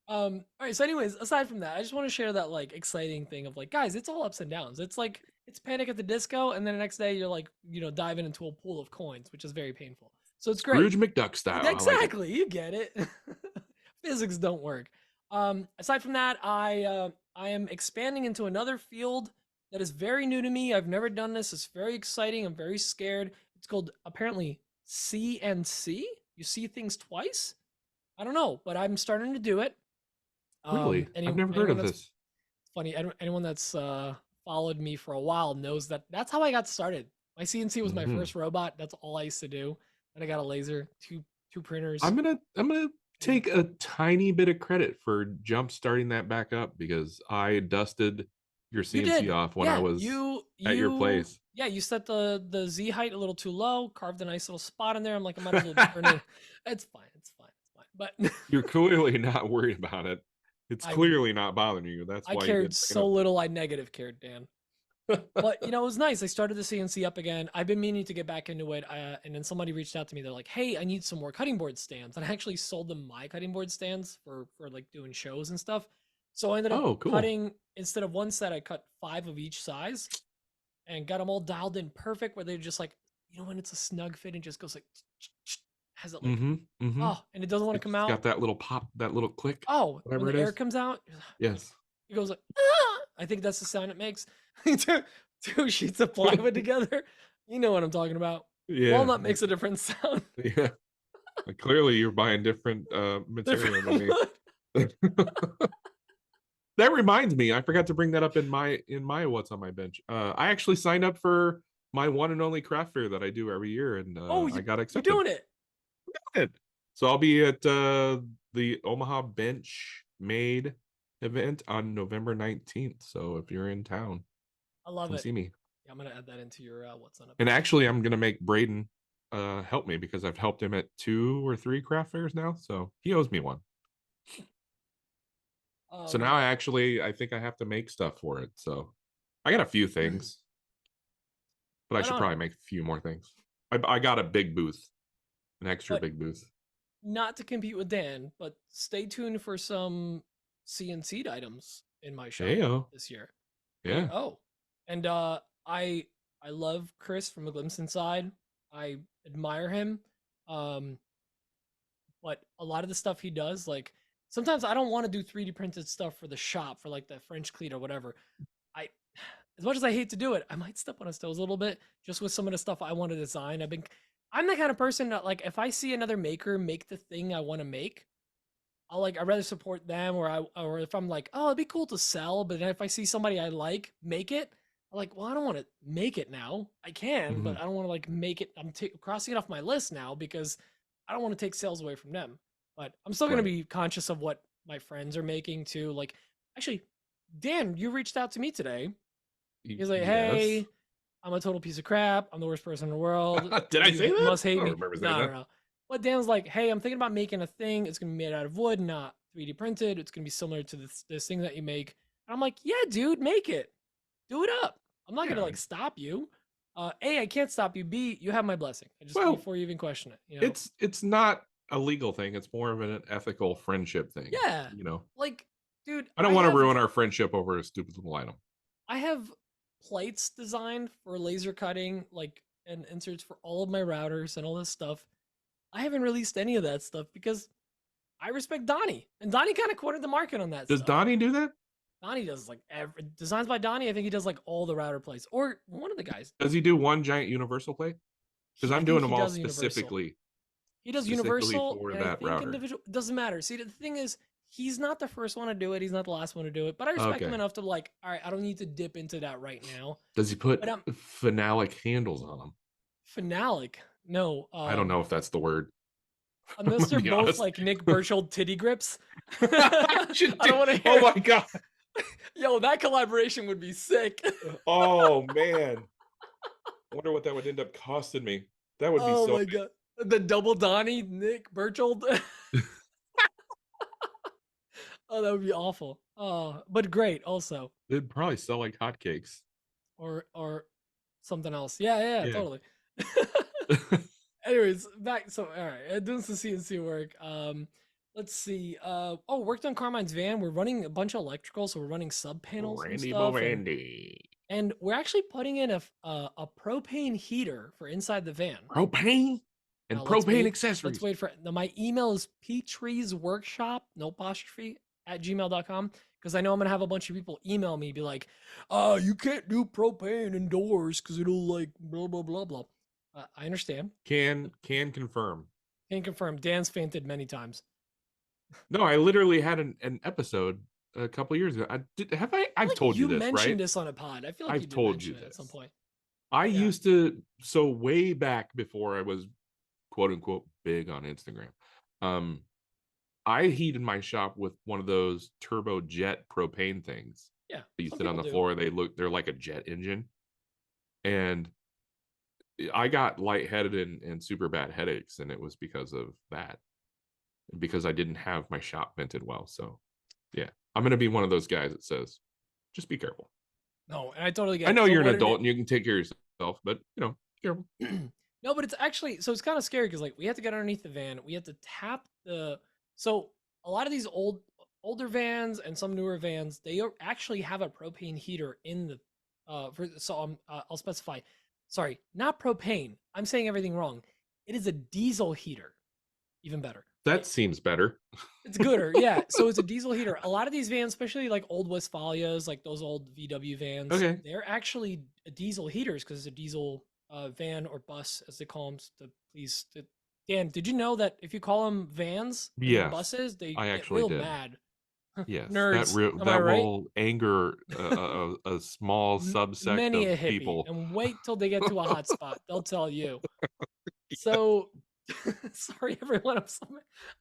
All right, so anyways, aside from that, I just want to share that like exciting thing of like, guys, it's all ups and downs. It's like it's Panic at the Disco, and then the next day you're like, diving into a pool of coins, which is very painful. So it's great. Scrooge McDuck style. Exactly, you get it. Physics don't work. Aside from that, I am expanding into another field that is very new to me. I've never done this. It's very exciting. I'm very scared. It's called apparently CNC. You see things twice. I don't know, but I'm starting to do it. Really? I've never heard of this. Funny. Anyone that's followed me for a while knows that that's how I got started. My CNC was my first robot. That's all I used to do. And I got a laser, two printers. I'm gonna take a tiny bit of credit for jump starting that back up because I dusted your CNC off when I was at your place. Yeah, you set the Z height a little too low, carved a nice little spot in there. I'm like, I might as well turn it. It's fine. But you're clearly not worried about it. It's clearly not bothering you. That's why I cared so little. I negative cared, Dan. But it was nice. I started the CNC up again. I've been meaning to get back into it. And then somebody reached out to me. They're like, "Hey, I need some more cutting board stands." And I actually sold them my cutting board stands for like doing shows and stuff. So I ended up cutting, instead of one set, I cut 5 of each size and got them all dialed in perfect where they're just like, when it's a snug fit and just goes like, has it like, oh, and it doesn't want to come out. Got that little pop, that little click. Oh, when the air comes out. Yes. It goes like, ah! I think that's the sound it makes. two sheets of plywood together. You know what I'm talking about. Yeah. Walnut makes a different sound. Yeah. Clearly you're buying different material than me. That reminds me, I forgot to bring that up in my what's on my bench. I actually signed up for my one and only craft fair that I do every year, and I got accepted. You're doing it. Good. So I'll be at the Omaha Bench Made event on November 19th. So if you're in town, I love it. See me. Yeah, I'm gonna add that into your what's on it. And actually, I'm gonna make Braden help me because I've helped him at 2 or 3 craft fairs now, so he owes me one. So now I think I have to make stuff for it. So I got a few things, but I should probably make a few more things. I got a big booth, an extra big booth. Not to compete with Dan, but stay tuned for some CNC items in my shop this year. Yeah. And I love Chris from A Glimpse Inside. I admire him. But a lot of the stuff he does, like sometimes I don't want to do 3D printed stuff for the shop for like the French cleat or whatever. As much as I hate to do it, I might step on his toes a little bit just with some of the stuff I want to design. I'm the kind of person that like if I see another maker make the thing I want to make, I'd rather support them, or if I'm like, oh, it'd be cool to sell, but then if I see somebody I like make it, I'm like, well, I don't want to make it now. I can, but I don't want to like make it. I'm crossing it off my list now because I don't want to take sales away from them. But I'm still going to be conscious of what my friends are making too. Like, actually, Dan, you reached out to me today. He's like, hey, I'm a total piece of crap. I'm the worst person in the world. Did I say that? Must hate me. No. But Dan's like, hey, I'm thinking about making a thing. It's going to be made out of wood, not 3D printed. It's going to be similar to this thing that you make. And I'm like, yeah, dude, make it. Do it up. I'm not going to like stop you. A, I can't stop you. B, you have my blessing. Before you even question it. It's not a legal thing. It's more of an ethical friendship thing. Yeah. Like, dude. I don't want to ruin our friendship over a stupid little item. I have plates designed for laser cutting, and inserts for all of my routers and all this stuff. I haven't released any of that stuff because I respect Donnie, and Donnie kind of cornered the market on that. Does Donnie do that? Donnie does like designs by Donnie. I think he does like all the router plates, or one of the guys. Does he do one giant universal plate? Because I'm doing them all specifically. He does specifically universal, for and I that think router. individual. Doesn't matter. See, the thing is, he's not the first one to do it. He's not the last one to do it. But I respect him enough to like, all right, I don't need to dip into that right now. Does he put phenolic handles on them? Phenolic? No. I don't know if that's the word. Unless they're both honest. Like Nick Burchell titty grips. I don't want to hear. Oh my god. Yo, that collaboration would be sick. Oh man. I wonder what that would end up costing me. That would be so. Oh my god. The double Donnie, Nick Burchell. Oh, that would be awful. Oh, but great also. It'd probably sell like hotcakes. Or something else. Yeah. Totally. Anyways, back. So, all right, doing some CNC work. Let's see. Worked on Carmine's van. We're running a bunch of electrical, so we're running sub panels and stuff. And we're actually putting in a propane heater for inside the van. Propane and propane accessories. Let's wait for my email is petreesworkshop, no apostrophe, @gmail.com. Because I know I'm gonna have a bunch of people email me, be like, you can't do propane indoors because it'll like blah blah blah blah. I understand. Can confirm. Can confirm. Dan's fainted many times. No, I literally had an episode a couple years ago. I've told you this, right? You mentioned this on a pod. I feel like I've told you this at some point. I used to, so way back before I was quote unquote big on Instagram. I heated my shop with one of those turbojet propane things. Yeah. You sit on the floor. They're like a jet engine. And I got lightheaded and super bad headaches, and it was because of that. Because I didn't have my shop vented well. So yeah, I'm going to be one of those guys that says, just be careful. No, and I totally get it. I know you're an adult and you can take care of yourself, but careful. No, but it's actually, so it's kind of scary because like we have to get underneath the van. We have to tap so a lot of these older vans and some newer vans, they actually have a propane heater in the, I'll specify, sorry, not propane. I'm saying everything wrong. It is a diesel heater. Even better. That seems better. It's gooder, yeah. So it's a diesel heater. A lot of these vans, especially like old Westphalias, like those old VW vans, they're actually diesel heaters because it's a diesel van or bus, as they call them. Dan, did you know that if you call them vans, buses, they get real mad? Yes, nerds. That will anger a small subsect many of a hippie, people. And wait till they get to a hot spot. They'll tell you. So. Sorry, everyone.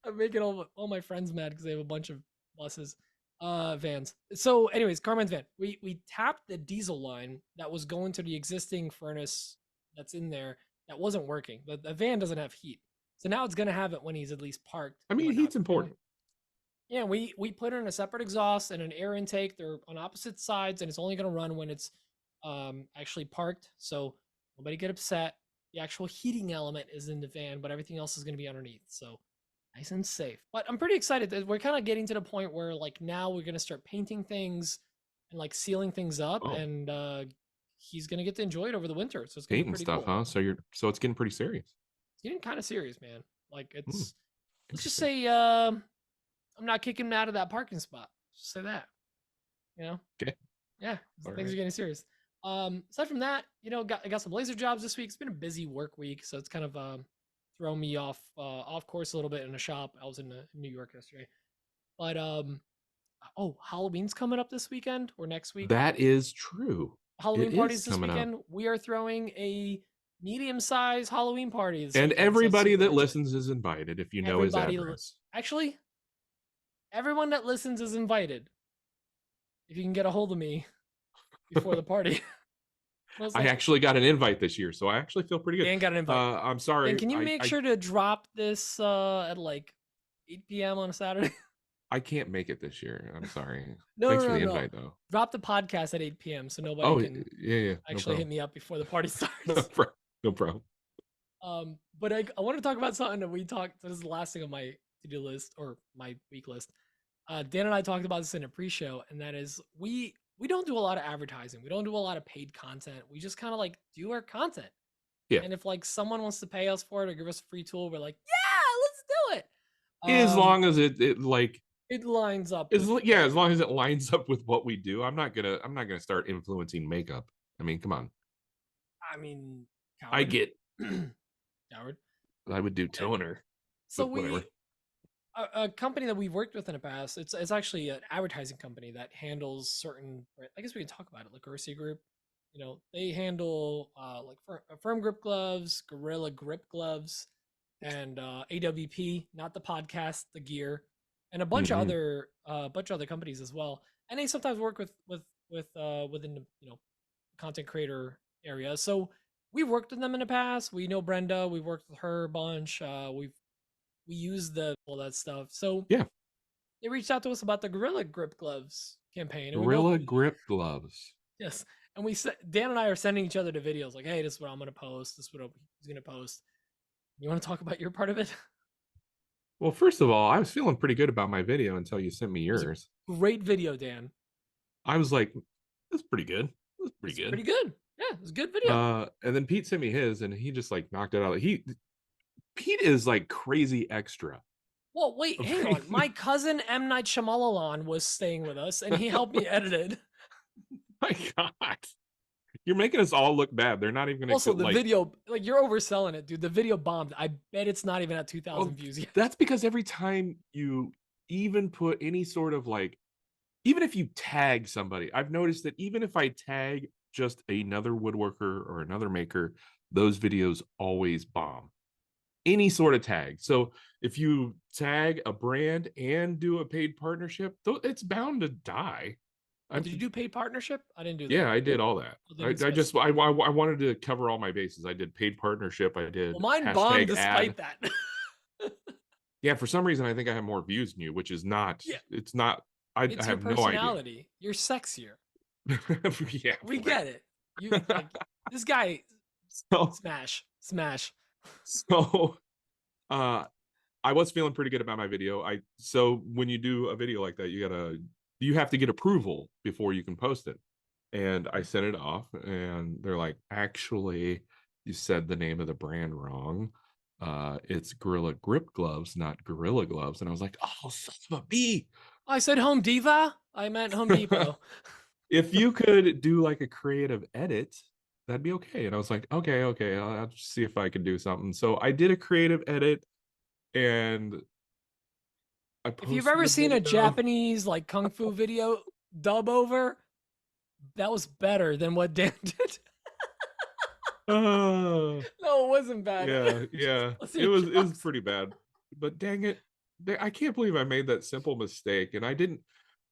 I'm making all my friends mad because they have a bunch of buses, vans. So, anyways, Carmine's van. We tapped the diesel line that was going to the existing furnace that's in there that wasn't working. The van doesn't have heat, so now it's gonna have it when he's at least parked. I mean, heat's important. Yeah, we put in a separate exhaust and an air intake. They're on opposite sides, and it's only gonna run when it's actually parked. So nobody get upset. The actual heating element is in the van, but everything else is going to be underneath. So nice and safe. But I'm pretty excited that we're kind of getting to the point where like now we're going to start painting things and like sealing things up, and he's going to get to enjoy it over the winter. So it's going to be pretty stuff, cool. huh? So it's getting pretty serious. It's getting kind of serious, man. Like it's let's just say I'm not kicking him out of that parking spot. Just say that. Okay. Yeah, things are getting serious. Aside from that, I got some laser jobs this week. It's been a busy work week, so it's kind of thrown me off course a little bit in the shop. I was in New York yesterday, but Halloween's coming up this weekend or next week. That is true. Halloween parties this weekend. We are throwing a medium-sized Halloween party, and everybody that listens is invited. If you know his address, actually, everyone that listens is invited. If you can get a hold of me before the party. I actually got an invite this year, so I actually feel pretty good. Dan got an invite. I'm sorry. Dan, can you make sure to drop this at like 8 p.m. on a Saturday? I can't make it this year. I'm sorry. No, Thanks for the invite, though. Drop the podcast at 8 p.m. so nobody can actually hit me up before the party starts. No problem. But I want to talk about something that we talked. This is the last thing on my to-do list or my week list. Dan and I talked about this in a pre-show, and that is we don't do a lot of advertising. We don't do a lot of paid content. We just kind of like do our content. Yeah. And if like someone wants to pay us for it or give us a free tool, we're like, yeah, let's do it. As long as it like It lines up. As long as it lines up with what we do. I'm not gonna start influencing makeup. I mean, come on. I mean, I coward. get. Coward. I would do toner, So but whatever. a company that we've worked with in the past, it's actually an advertising company that handles certain, I guess we can talk about it, like Ursi Group. You know, they handle like firm grip gloves, gorilla grip gloves, and AWP, not the podcast, the gear, and a Mm-hmm. bunch of other companies as well. And they sometimes work within the content creator area. So we've worked with them in the past. We know Brenda. We've worked with her a bunch. We use the all that stuff. So Yeah, they reached out to us about the Gorilla Grip Gloves campaign, and we both Gorilla Grip gloves. yes. And we said Dan and I are sending each other the videos, like, "Hey, this is what I'm gonna post. This is what he's gonna post." You want to talk about your part of it? It Well, first of all, I was feeling pretty good about my video until you sent me was a yours. great video, Dan. I was like, "That's pretty good. That's pretty It's good." pretty good. Yeah, it was a good video. And then Pete sent me his, and he just like knocked it out. Pete is like crazy extra. Well, wait, hang on. My cousin M Night Shyamalan was staying with us, and he helped me edit it. My God, you're making us all look bad. They're not even gonna Also, the like. video, like you're overselling it, dude. The video bombed. I bet it's not even at 2,000 Well, views yet. that's because every time you even put any sort of like, even if you tag somebody, I've noticed that even if I tag just another woodworker or another maker, those videos always bomb. Any sort of tag. So if you tag a brand and do a paid partnership, it's bound to die. Oh, did you do paid partnership? I didn't do that. Yeah, I did all that. Well, then I, it's I best. just I wanted to cover all my bases. I did paid partnership. I Well, did mine bombed hashtag ad. despite that. Yeah, for some reason I think I have more views than you, which is not. Yeah, It's not. I it's your have no idea. personality. You're sexier. Yeah, We get it. You like this guy. so Smash. so uh I was feeling pretty good about my video. So when you do a video like that, you have to get approval before you can post it. And I sent it off, and they're like, actually, you said the name of the brand wrong. It's Gorilla Grip Gloves, not Gorilla Gloves. And I was like, oh, son of a bee. I said Home Diva. I meant Home Depot. If you could do like a creative edit, that'd be okay. And I was like, okay, I'll just see if I can do something. So I did a creative edit, and I If you've posted ever the seen a video. Japanese like kung fu video dub over, that was better than what Dan did. Uh, No, it wasn't bad. yeah. It was pretty bad. But dang it, I can't believe I made that simple mistake, and I didn't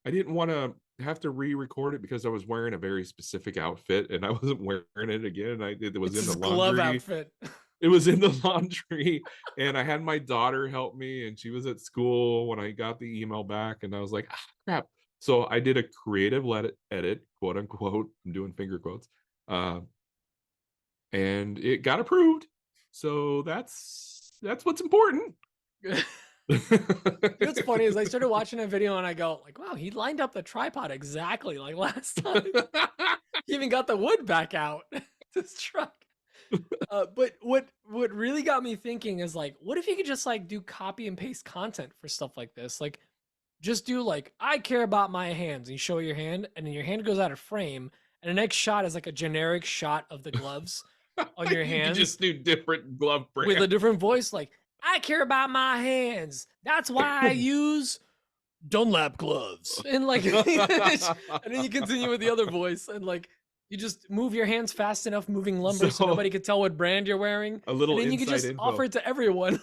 want to have to re-record it because I was wearing a very specific outfit, and I wasn't wearing it again. It was It's in the his glove laundry. outfit. It was in the laundry, and I had my daughter help me, and she was at school when I got the email back, and I was like, crap. So I did a creative edit, quote unquote. I'm doing finger quotes. And it got approved. So that's what's important. What's funny is I started watching a video and I go like, wow, he lined up the tripod exactly like last time. He even got the wood back out. This truck. But what really got me thinking is like, what if you could just like do copy and paste content for stuff like this? Like, just do like, I care about my hands, and you show your hand, and then your hand goes out of frame, and the next shot is like a generic shot of the gloves on your You hands. can just do different glove brands with a different voice, like, I care about my hands. That's why I use Dunlap gloves. And like, and then you continue with the other voice, and like, you just move your hands fast enough moving lumber so nobody could tell what brand you're wearing. A little and then you can inside just info. offer it to everyone.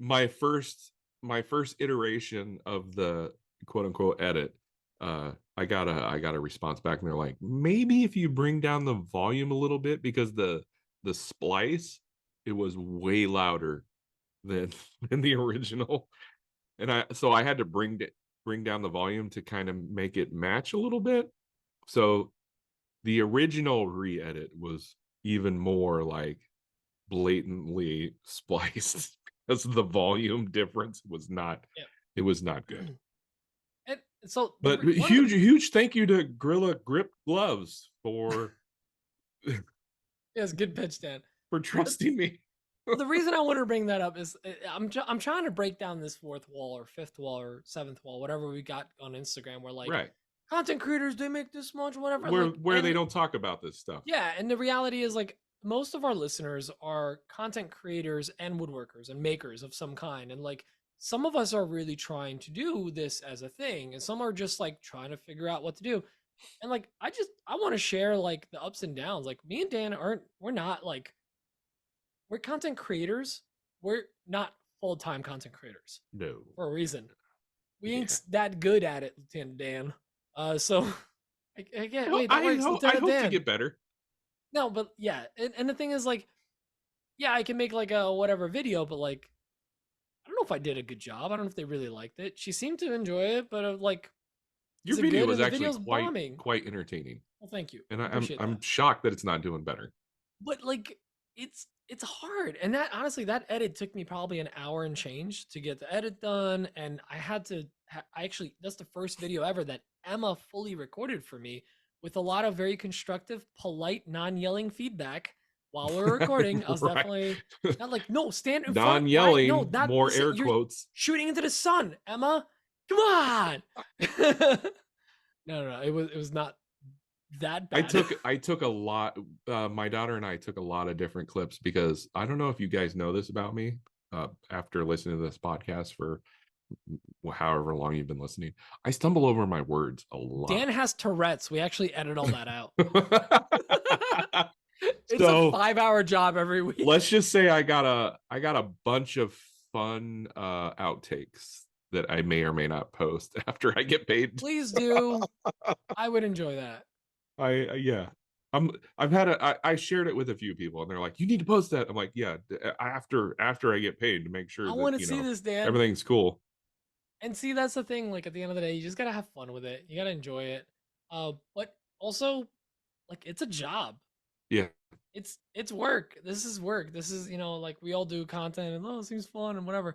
My first iteration of the quote unquote edit, I got a response back, and they're like, maybe if you bring down the volume a little bit, because the splice, it was way louder than the original, and I had to bring down the volume to kind of make it match a little bit. So the original re-edit was even more like blatantly spliced because the volume difference was not. Yep. It was not good. And so, But huge thank you to Gorilla Grip Gloves for yes, good pitch, Dan. for trusting me. The reason I wanted to bring that up is I'm trying to break down this fourth wall or fifth wall or seventh wall, whatever we got on Instagram, where like Right. content creators, they make this much, whatever. Where they don't talk about this stuff. Yeah, and the reality is like most of our listeners are content creators and woodworkers and makers of some kind, and like some of us are really trying to do this as a thing, and some are just like trying to figure out what to do. And like I want to share like the ups and downs. Like me and Dan we're not like we're content creators. We're not full-time content creators No. for a reason. We Yeah. ain't that good at it, Lieutenant Dan. So I get Well, wait, that works, I Lieutenant hope to Dan. get better. No, but yeah, and the thing is like, yeah, I can make like a whatever video, but like, I don't know if I did a good job. I don't know if they really liked it. She seemed to enjoy it, but like, Your is it video good? was And the actually video's bombing. quite entertaining. Well, thank you. And I I'm appreciate that. shocked that it's not doing better. But like, it's hard, and that honestly, that edit took me probably an hour and change to get the edit done, and I had to. I actually, that's the first video ever that Emma fully recorded for me with a lot of very constructive, polite, non-yelling feedback while we're recording. I was Right. definitely not like, no, stand in front. Non-yelling, No, not more listen, air you're quotes. shooting into the sun, Emma. Come on. No, it was not that bad. I took a lot. My daughter and I took a lot of different clips because I don't know if you guys know this about me. After listening to this podcast for however long you've been listening, I stumble over my words a lot. Dan has Tourette's. We actually edit all that out. It's So, a 5-hour job every week. let's just say I got a bunch of fun outtakes that I may or may not post after I get paid. Please do. I would enjoy that. Yeah. I shared it with a few people and they're like, you need to post that. I'm like, yeah, after I get paid to make sure I that want to see this, Dan. everything's cool. And see, that's the thing. Like at the end of the day, you just gotta have fun with it. You gotta enjoy it. But also, like it's a job. Yeah. It's work. This is work. This is, like we all do content and it seems fun and whatever.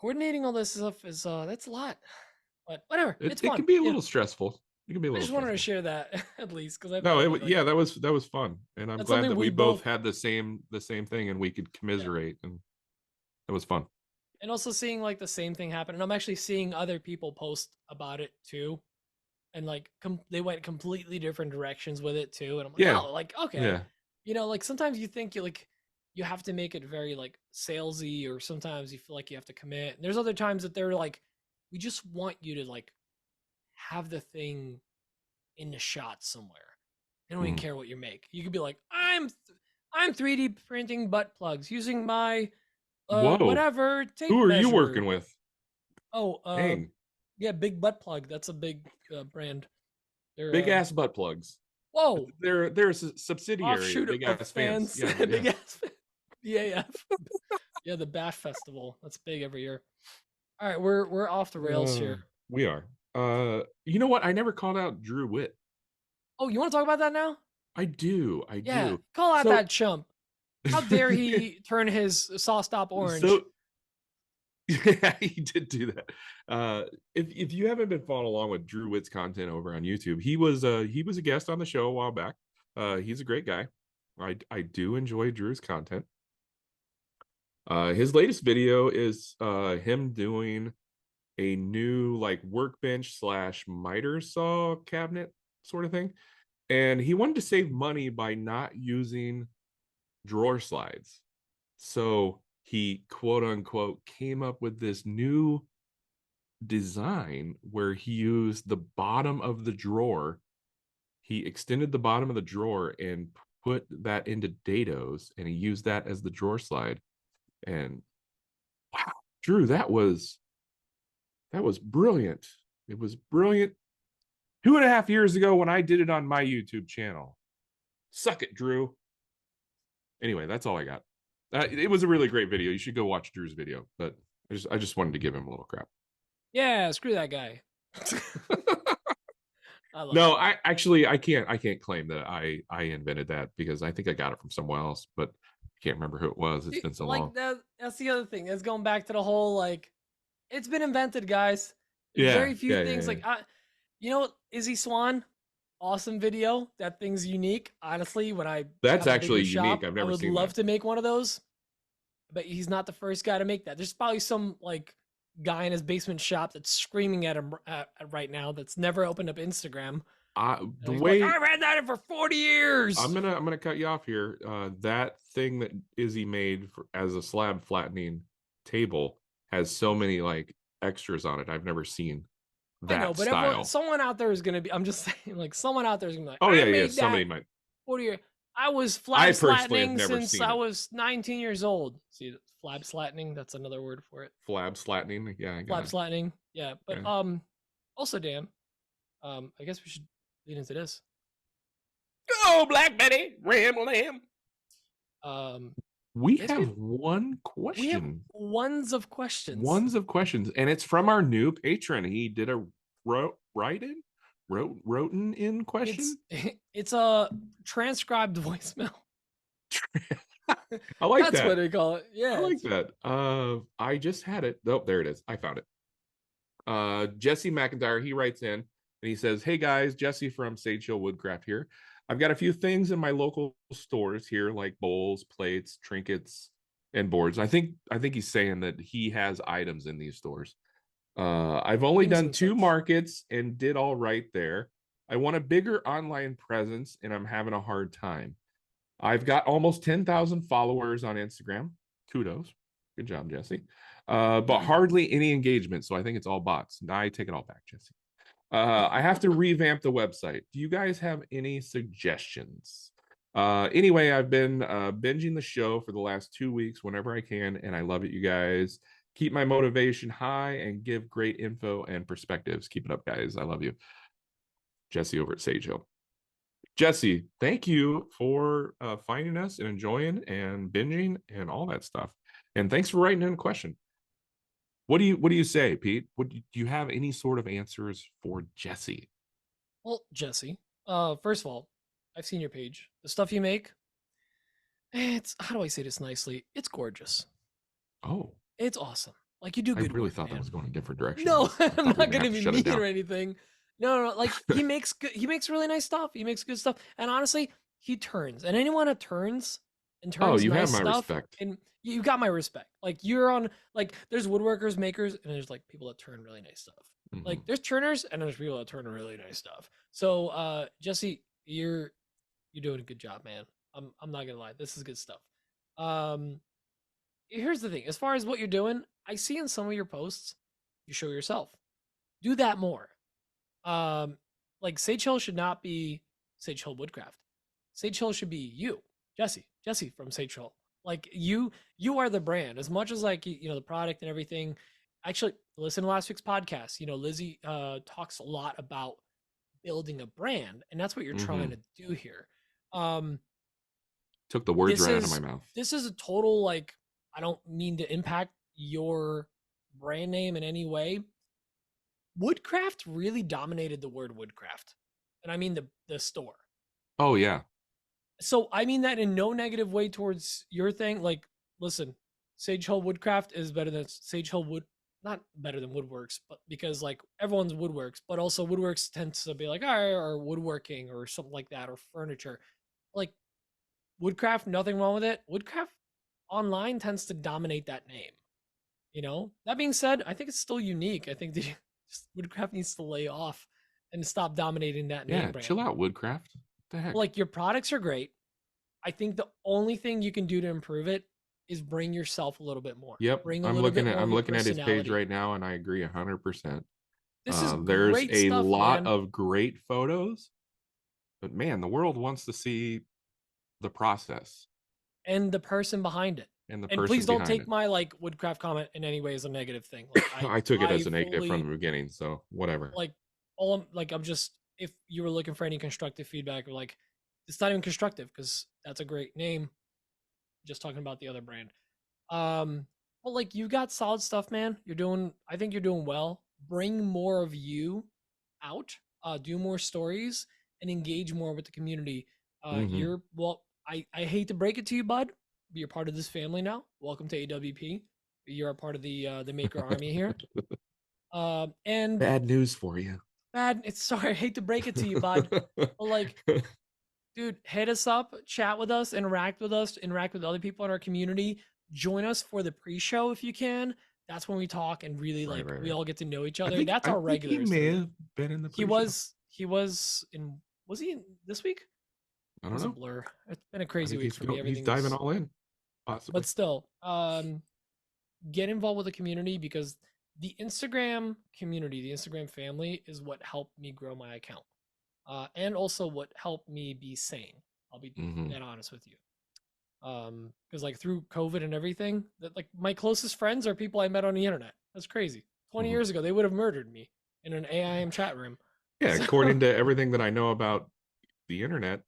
Coordinating all this stuff is that's a lot. But whatever. It's fun. It can be a little stressful. It can be a I little just wanted to stressful. share that at least because Yeah, that was fun. And I'm That's glad something that we we both both- had the same thing and we could commiserate and it was fun. and also seeing like the same thing happen, and I'm actually seeing other people post about it too, and like they went completely different directions with it too, and I'm like, Yeah. oh, like okay, like sometimes you think you have to make it very like salesy, or sometimes you feel like you have to commit. And there's other times that they're like, we just want you to like have the thing in the shot somewhere. They don't even care what you make. You could be like, I'm 3D printing butt plugs using my Whoa. whatever tape Who are you measure. working with? Oh, Dang. yeah, Big Butt Plug. That's a big brand. They're Big ass butt plugs. Whoa, They're a subsidiary. offshoot Big of ass fans. Yeah, Big yeah. ass BAF. Yeah, the Bash Festival. That's big every year. All right, we're off the rails here. We are. You know what? I never called out Drew Witt. Oh, you want to talk about that now? I do. Yeah, call out So- that chump. How dare he turn his saw stop orange? So yeah, he did do that. If you haven't been following along with Drew Witt's content over on YouTube, he was a guest on the show a while back. He's a great guy. I do enjoy Drew's content. His latest video is him doing a new like workbench / miter saw cabinet sort of thing, and he wanted to save money by not using drawer slides. So he quote unquote came up with this new design where he used the bottom of the drawer. He extended the bottom of the drawer and put that into dados, and he used that as the drawer slide. And wow, Drew, that was brilliant. It was brilliant 2.5 years ago when I did it on my YouTube channel. Suck it, Drew. Anyway, that's all I got. It was a really great video. You should go watch Drew's video, but I just wanted to give him a little crap. Yeah, screw that guy. No, I can't claim that I invented that because I think I got it from somewhere else, but I can't remember who it was. It's been so long. That's the other thing. It's going back to the whole like, it's been invented, guys. Yeah, Very few yeah, things yeah, like Izzy Swan, awesome video. That thing's unique. Honestly, when I That's have a actually bigger unique. shop, I've never I would seen love that. to make one of those. but he's not the first guy to make that. There's probably some like guy in his basement shop that's screaming at him right now that's never opened up Instagram. The He's way like, I've had that for 40 years. I'm gonna cut you off here. That thing that Izzy made as a slab flattening table has so many like extras on it. I've never seen that I know, but style. someone out there is gonna be. I'm just saying, like someone out there is gonna be like, Oh I yeah, made yeah. that Somebody might. 40 years. I was I flab personally have slattening never since seen I it. was 19 years old. See, flab slattening. That's another word for it. Flab slattening. Yeah, I got Flab it. slattening. Yeah, but Yeah. also Dan, I guess we should lead into this. Go, Black Betty, ram lamb. We have one question. We have ones of questions. Ones of questions, and it's from our new patron. He did a wrote in question. It's a transcribed voicemail. I like That's that. what they call it. Yeah, I like that. I just had it. Oh, there it is. I found it. Jesse McIntyre, he writes in and he says, "Hey guys, Jesse from Sage Hill Woodcraft here. I've got a few things in my local stores here, like bowls, plates, trinkets, and boards. I think he's saying that he has items in these stores. I've only done 2 markets and did all right there. I want a bigger online presence and I'm having a hard time. I've got almost 10,000 followers on Instagram. Kudos. Good job, Jesse. But hardly any engagement. So I think it's all bots. Now I take it all back, Jesse. I have to revamp the website. Do you guys have any suggestions? Anyway, I've been binging the show for the last 2 weeks whenever I can, and I love it, you guys. Keep my motivation high and give great info and perspectives. Keep it up, guys. I love you. Jesse over at Sage Hill. Jesse, thank you for finding us and enjoying and binging and all that stuff. And thanks for writing in a question. What do you say, Pete? Do you have any sort of answers for Jesse? Well, Jesse, first of all, I've seen your page. The stuff you make, it's, how do I say this nicely? It's gorgeous. Oh, it's awesome. Like, you do good. I really work, thought man. that was going a different direction. No, I'm not gonna be mean or anything. No, like he makes really nice stuff. He makes good stuff, and honestly, he turns. And anyone that turns and turns, you nice have my stuff, respect. and you got my respect. Like, you're on, like, there's woodworkers, makers, and there's like people that turn really nice stuff. Mm-hmm. Like, there's turners and there's people that turn really nice stuff. So, Jesse, you're doing a good job, man. I'm not gonna lie, this is good stuff. Here's the thing: as far as what you're doing, I see in some of your posts, you show yourself. Do that more. Like, Sage Hill should not be Sage Hill Woodcraft. Sage Hill should be you, Jesse from Sage Hill. Like, you are the brand. As much as, like, you know, the product and everything. Actually, listen to last week's podcast. You know, Lizzie talks a lot about building a brand, and that's what you're trying to do here. Took the words right out of my mouth. This is a total, like, I don't mean to impact your brand name in any way. Woodcraft really dominated the word Woodcraft, and I mean the store. Oh yeah. So I mean that in no negative way towards your thing. Like, listen, Sage Hill Woodcraft is better than Sage Hill Wood, not better than Woodworks, but because, like, everyone's Woodworks, but also Woodworks tends to be like, all right, or woodworking or something like that, or furniture. Like, Woodcraft, nothing wrong with it. Woodcraft online tends to dominate that name. You know, that being said, I think it's still unique. I think Woodcraft needs to lay off and stop dominating that name brand. Chill out, Woodcraft. What the heck? Like, your products are great. I think the only thing you can do to improve it is bring yourself a little bit more. Yep. I'm looking at his page right now, and I agree 100%. This is there's great a stuff, lot man. of great photos, but man, the world wants to see the process and the person behind it. And please don't take my, like, Woodcraft comment in any way as a negative thing. Like, I took it as a negative from the beginning, so whatever. Like, I'm just, if you were looking for any constructive feedback, or, like, it's not even constructive because that's a great name. Just talking about the other brand. But, like, you got solid stuff, man. I think you're doing well. Bring more of you out. Do more stories and engage more with the community. I hate to break it to you, bud. You're part of this family now. Welcome to AWP. You're a part of the Maker Army here. And bad news for you. Sorry, I hate to break it to you, bud. But, like, dude, hit us up, chat with us, interact with other people in our community. join us for the pre-show if you can. That's when we talk and really Right, right, we right. all get to know each I other. think That's I our think he regulars. may have been in the He pre-show. was in, was he in this week? I It don't was a know. blur. It's been a I crazy think week for me. he's diving Everything's, all in, possibly. but still, get involved with the community because the Instagram community, the Instagram family is what helped me grow my account. And also what helped me be sane. I'll be that honest with you. Because like through COVID and everything, that like my closest friends are people I met on the internet. That's crazy. 20 years ago, they would have murdered me in an AIM chat room. Yeah, So, according to everything that I know about the internet,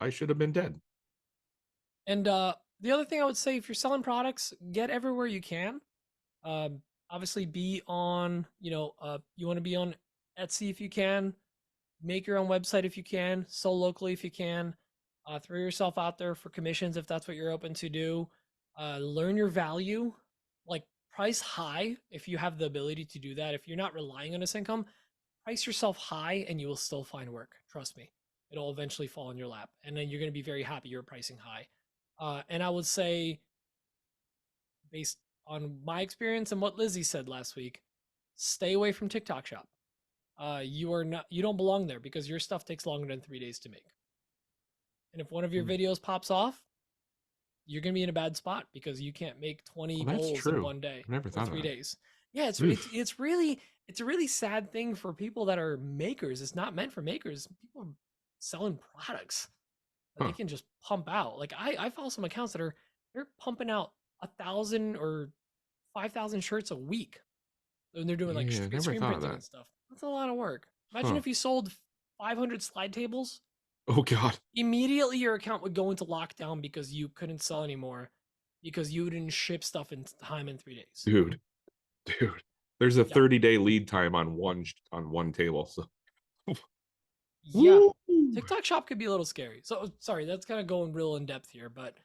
I should have been dead. and the other thing I would say, if you're selling products, get everywhere you can. Obviously, be on. You want to be on Etsy if you can. Make your own website if you can. Sell locally if you can. Throw yourself out there for commissions if that's what you're open to do. Learn your value, like price high if you have the ability to do that. If you're not relying on this income, price yourself high and you will still find work. Trust me, it'll eventually fall in your lap, and then you're going to be very happy you're pricing high. And I would say, based on my experience and what Lizzie said last week, stay away from TikTok Shop. You don't belong there because your stuff takes longer than 3 days to make. And if one of your videos pops off, you're gonna be in a bad spot because you can't make 20 bowls in one day I never or thought of 3 days. Yeah, it's a really sad thing for people that are makers. It's not meant for makers. People are selling products that they can just pump out. Like I follow some accounts that they're pumping out 1,000 or 5,000 shirts a week, and they're doing like Yeah, I never screen thought of printing that. and stuff. That's a lot of work. Imagine if you sold 500 slide tables. Oh God. Immediately your account would go into lockdown because you couldn't sell anymore because you didn't ship stuff in time in 3 days. Dude. There's a 30-day lead time on one table. So yeah. TikTok Shop could be a little scary. So sorry, that's kind of going real in depth here, but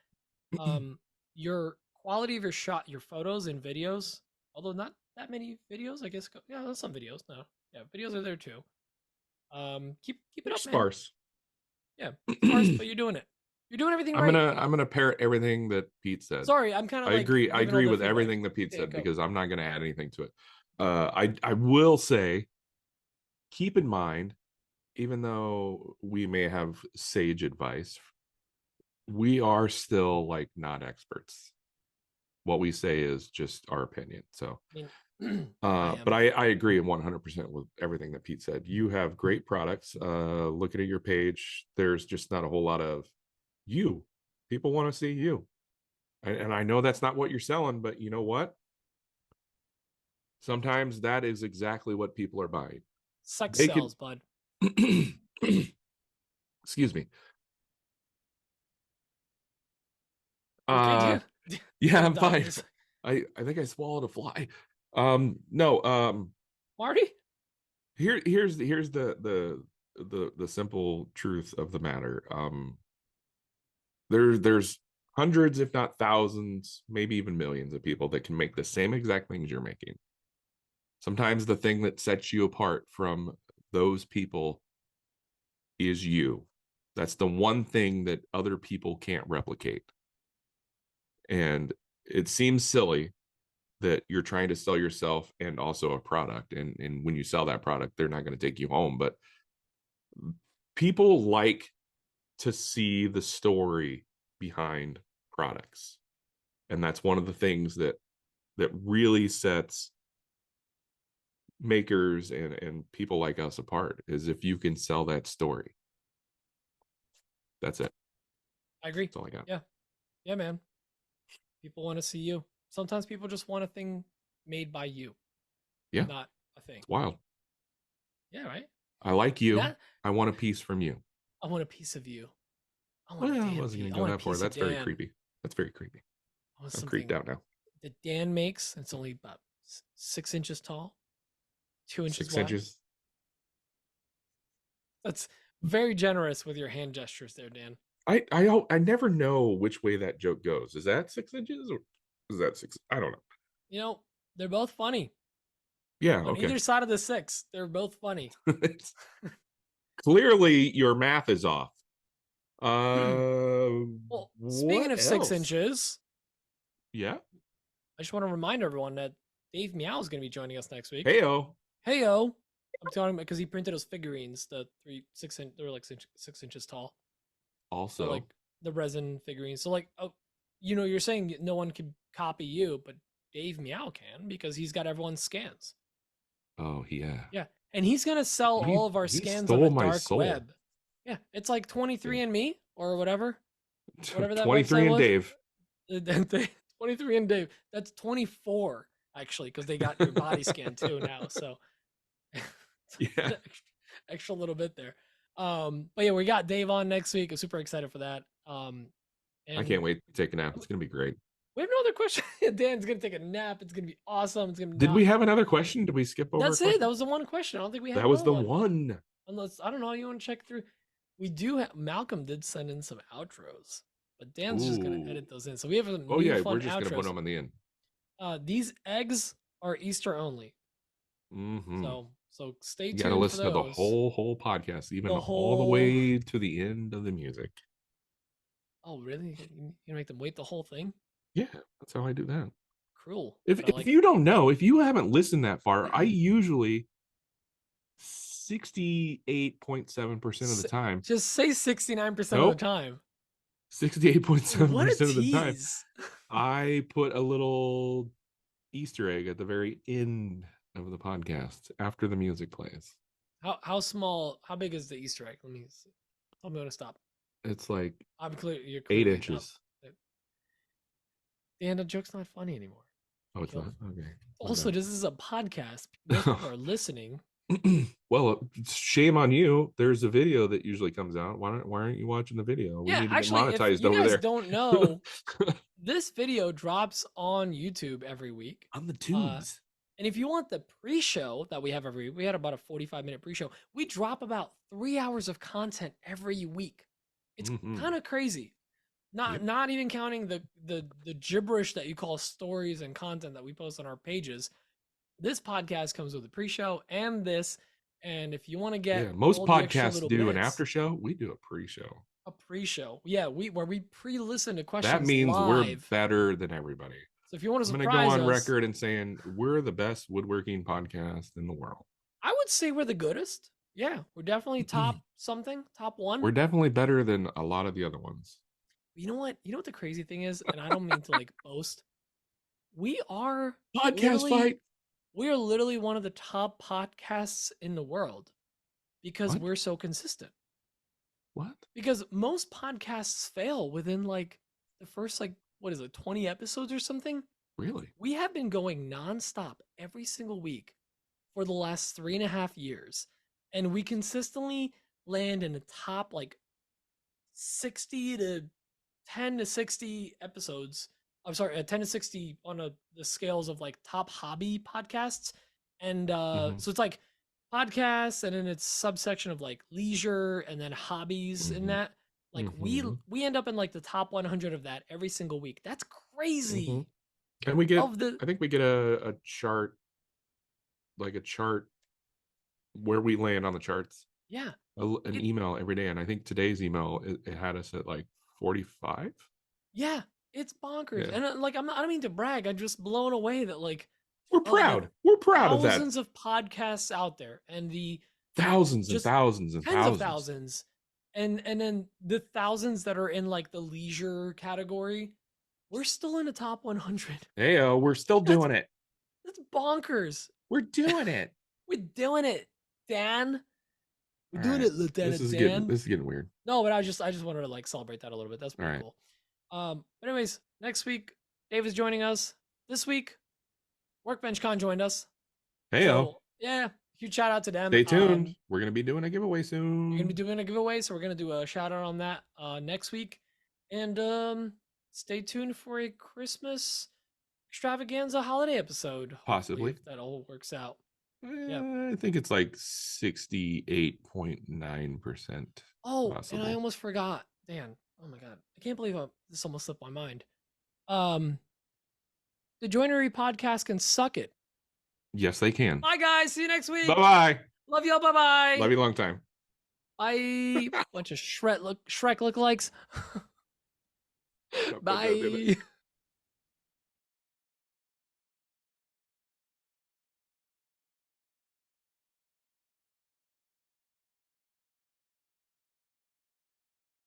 your quality of your photos and videos, although not that many videos, I guess. Yeah, there's some videos. No, yeah, videos are there too. Keep it up, sparse. Man. Yeah, sparse, but you're doing it. You're doing everything right. I'm gonna parrot everything that Pete said. Sorry, I'm kind of I like agree. I agree with feedback. everything that Pete Yeah, said go. because I'm not gonna add anything to it. I will say, keep in mind, even though we may have sage advice, we are still like not experts. What we say is just our opinion. So but I agree 100% with everything that Pete said. You have great products. Looking at your page, there's just not a whole lot of you. People want to see you. And I know that's not what you're selling, but you know what? Sometimes that is exactly what people are buying. Sex sells, bud. Excuse me. Okay, yeah, I'm fine. I think I swallowed a fly. No, Marty? Here's the simple truth of the matter. There's hundreds, if not thousands, maybe even millions of people that can make the same exact things you're making. Sometimes the thing that sets you apart from those people is you. That's the one thing that other people can't replicate. And it seems silly that you're trying to sell yourself and also a product. And when you sell that product, they're not going to take you home. But people like to see the story behind products. And that's one of the things that really sets makers and people like us apart, is if you can sell that story. That's it. I agree. That's all I got. Yeah, man. People want to see you. Sometimes people just want a thing made by you. Yeah. Not a thing. It's wild. Yeah, right? I like you. I want a piece from you. I want a piece of you. I wasn't going to go that far. That's very creepy. That's very creepy. I'm creeped out now. That Dan makes. It's only about 6 inches tall, 2 inches 6 wide. inches. That's very generous with your hand gestures there, Dan. I never know which way that joke goes. Is that 6 inches or is that 6? I don't know. You know, they're both funny. Yeah, on either side of the 6, they're both funny. Clearly, your math is off. Well, speaking of 6 inches, Yeah. I just want to remind everyone that Dave Meow is going to be joining us next week. Heyo. Heyo. I'm telling him because he printed those figurines, the 6 inch, they were like 6 inches tall. Also, So like the resin figurines. So like, oh, you're saying no one could copy you, but Dave Meow can because he's got everyone's scans. oh yeah. Yeah, and he's gonna sell all of our He scans on stole the my dark soul. web. Yeah, it's like 23andMe or whatever that 23 website and was. Dave. 23 and Dave. That's 24 actually, because they got your body scan too now. So Yeah. extra little bit there. But yeah, we got Dave on next week. I'm super excited for that. And I can't wait to take a nap. It's gonna be great. we have no other question. Dan's gonna take a nap. It's gonna be awesome. It's gonna. Did we have another question? Did we skip over? That's it. That was the one question. I don't think we had. That was the one. one. Unless I don't know. You want to check through? We do. Malcolm did send in some outros, but Dan's just gonna edit those in. So we have a Oh yeah, fun we're just outros. gonna put them in the end. These eggs are Easter only. Mm-hmm. So stay tuned. You gotta listen for to the those. whole podcast, even all the way to the end of the music. Oh really? You make them wait the whole thing? Yeah, that's how I do that. Cruel. If you don't know, if you haven't listened that far, I usually 68.7% of the time. Just say 69% of the time. 68.7% of the time. I put a little Easter egg at the very end of the podcast after the music plays. How small? How big is the Easter egg? Let me see. I'm gonna stop. It's like I'm clear. You're 8 inches. Dan, the joke's not funny anymore. Oh, it's not? Okay. Also, this is a podcast. People are listening. Well, shame on you. There's a video that usually comes out. Why aren't you watching the video? We need to actually, get monetized if you over guys there. Don't know, this video drops on YouTube every week. On the tubes. And if you want the pre-show that we have every week, we had about a 45-minute pre-show. We drop about 3 hours of content every week. It's kind of crazy. Not even counting the gibberish that you call stories and content that we post on our pages. This podcast comes with a pre-show and this. And if you want to get most podcasts do an after show, we do a pre-show. A pre-show. Yeah, where we pre-listen to questions. That means live. We're better than everybody. So if you want to surprise I'm going to go on us, record and saying we're the best woodworking podcast in the world. I would say we're the goodest. Yeah, we're definitely top one. We're definitely better than a lot of the other ones. You know what? You know what the crazy thing is, and I don't mean to like boast. We are podcast fight. We are literally one of the top podcasts in the world because we're so consistent. What? Because most podcasts fail within like the first 20 episodes or something. Really? We have been going nonstop every single week for the last 3.5 years. And we consistently land in the top 60 to 10 to 60 episodes. I'm sorry, 10 to 60 on the scales of top hobby podcasts. And so it's like podcasts, and then it's subsection of leisure and then hobbies in that. We end up in the top 100 of that every single week. That's crazy. And we get I think we get a chart, a chart where we land on the charts. Yeah. An email every day. And I think today's email, it had us at 45. Yeah, it's bonkers. Yeah. And I don't mean to brag. I'm just blown away that we're proud. We're proud of that. Thousands of podcasts out there, and the thousands and thousands and tens of thousands, and then the thousands that are in the leisure category. We're still in the top 100. Heyo, we're still doing it. That's bonkers. We're doing it. We're doing it, Dan. We're doing it, Lieutenant Dan. This is getting weird. No, but I just wanted to celebrate that a little bit. That's pretty cool. But anyways, next week Dave is joining us. This week, Workbench Con joined us. Heyo. So, yeah, huge shout out to them. Stay tuned. We're gonna be doing a giveaway soon. We're gonna be doing a giveaway, so we're gonna do a shout out on that next week. And stay tuned for a Christmas extravaganza holiday episode. Possibly. If that all works out. I think it's 68.9%. Oh, possible. And I almost forgot. Dan, oh my God. I can't believe this almost slipped my mind. The Joinery Podcast can suck it. Yes, they can. Bye, guys. See you next week. Bye-bye. Love y'all. Bye-bye. Love you a long time. Bye. Bunch of Shrek lookalikes. Bye.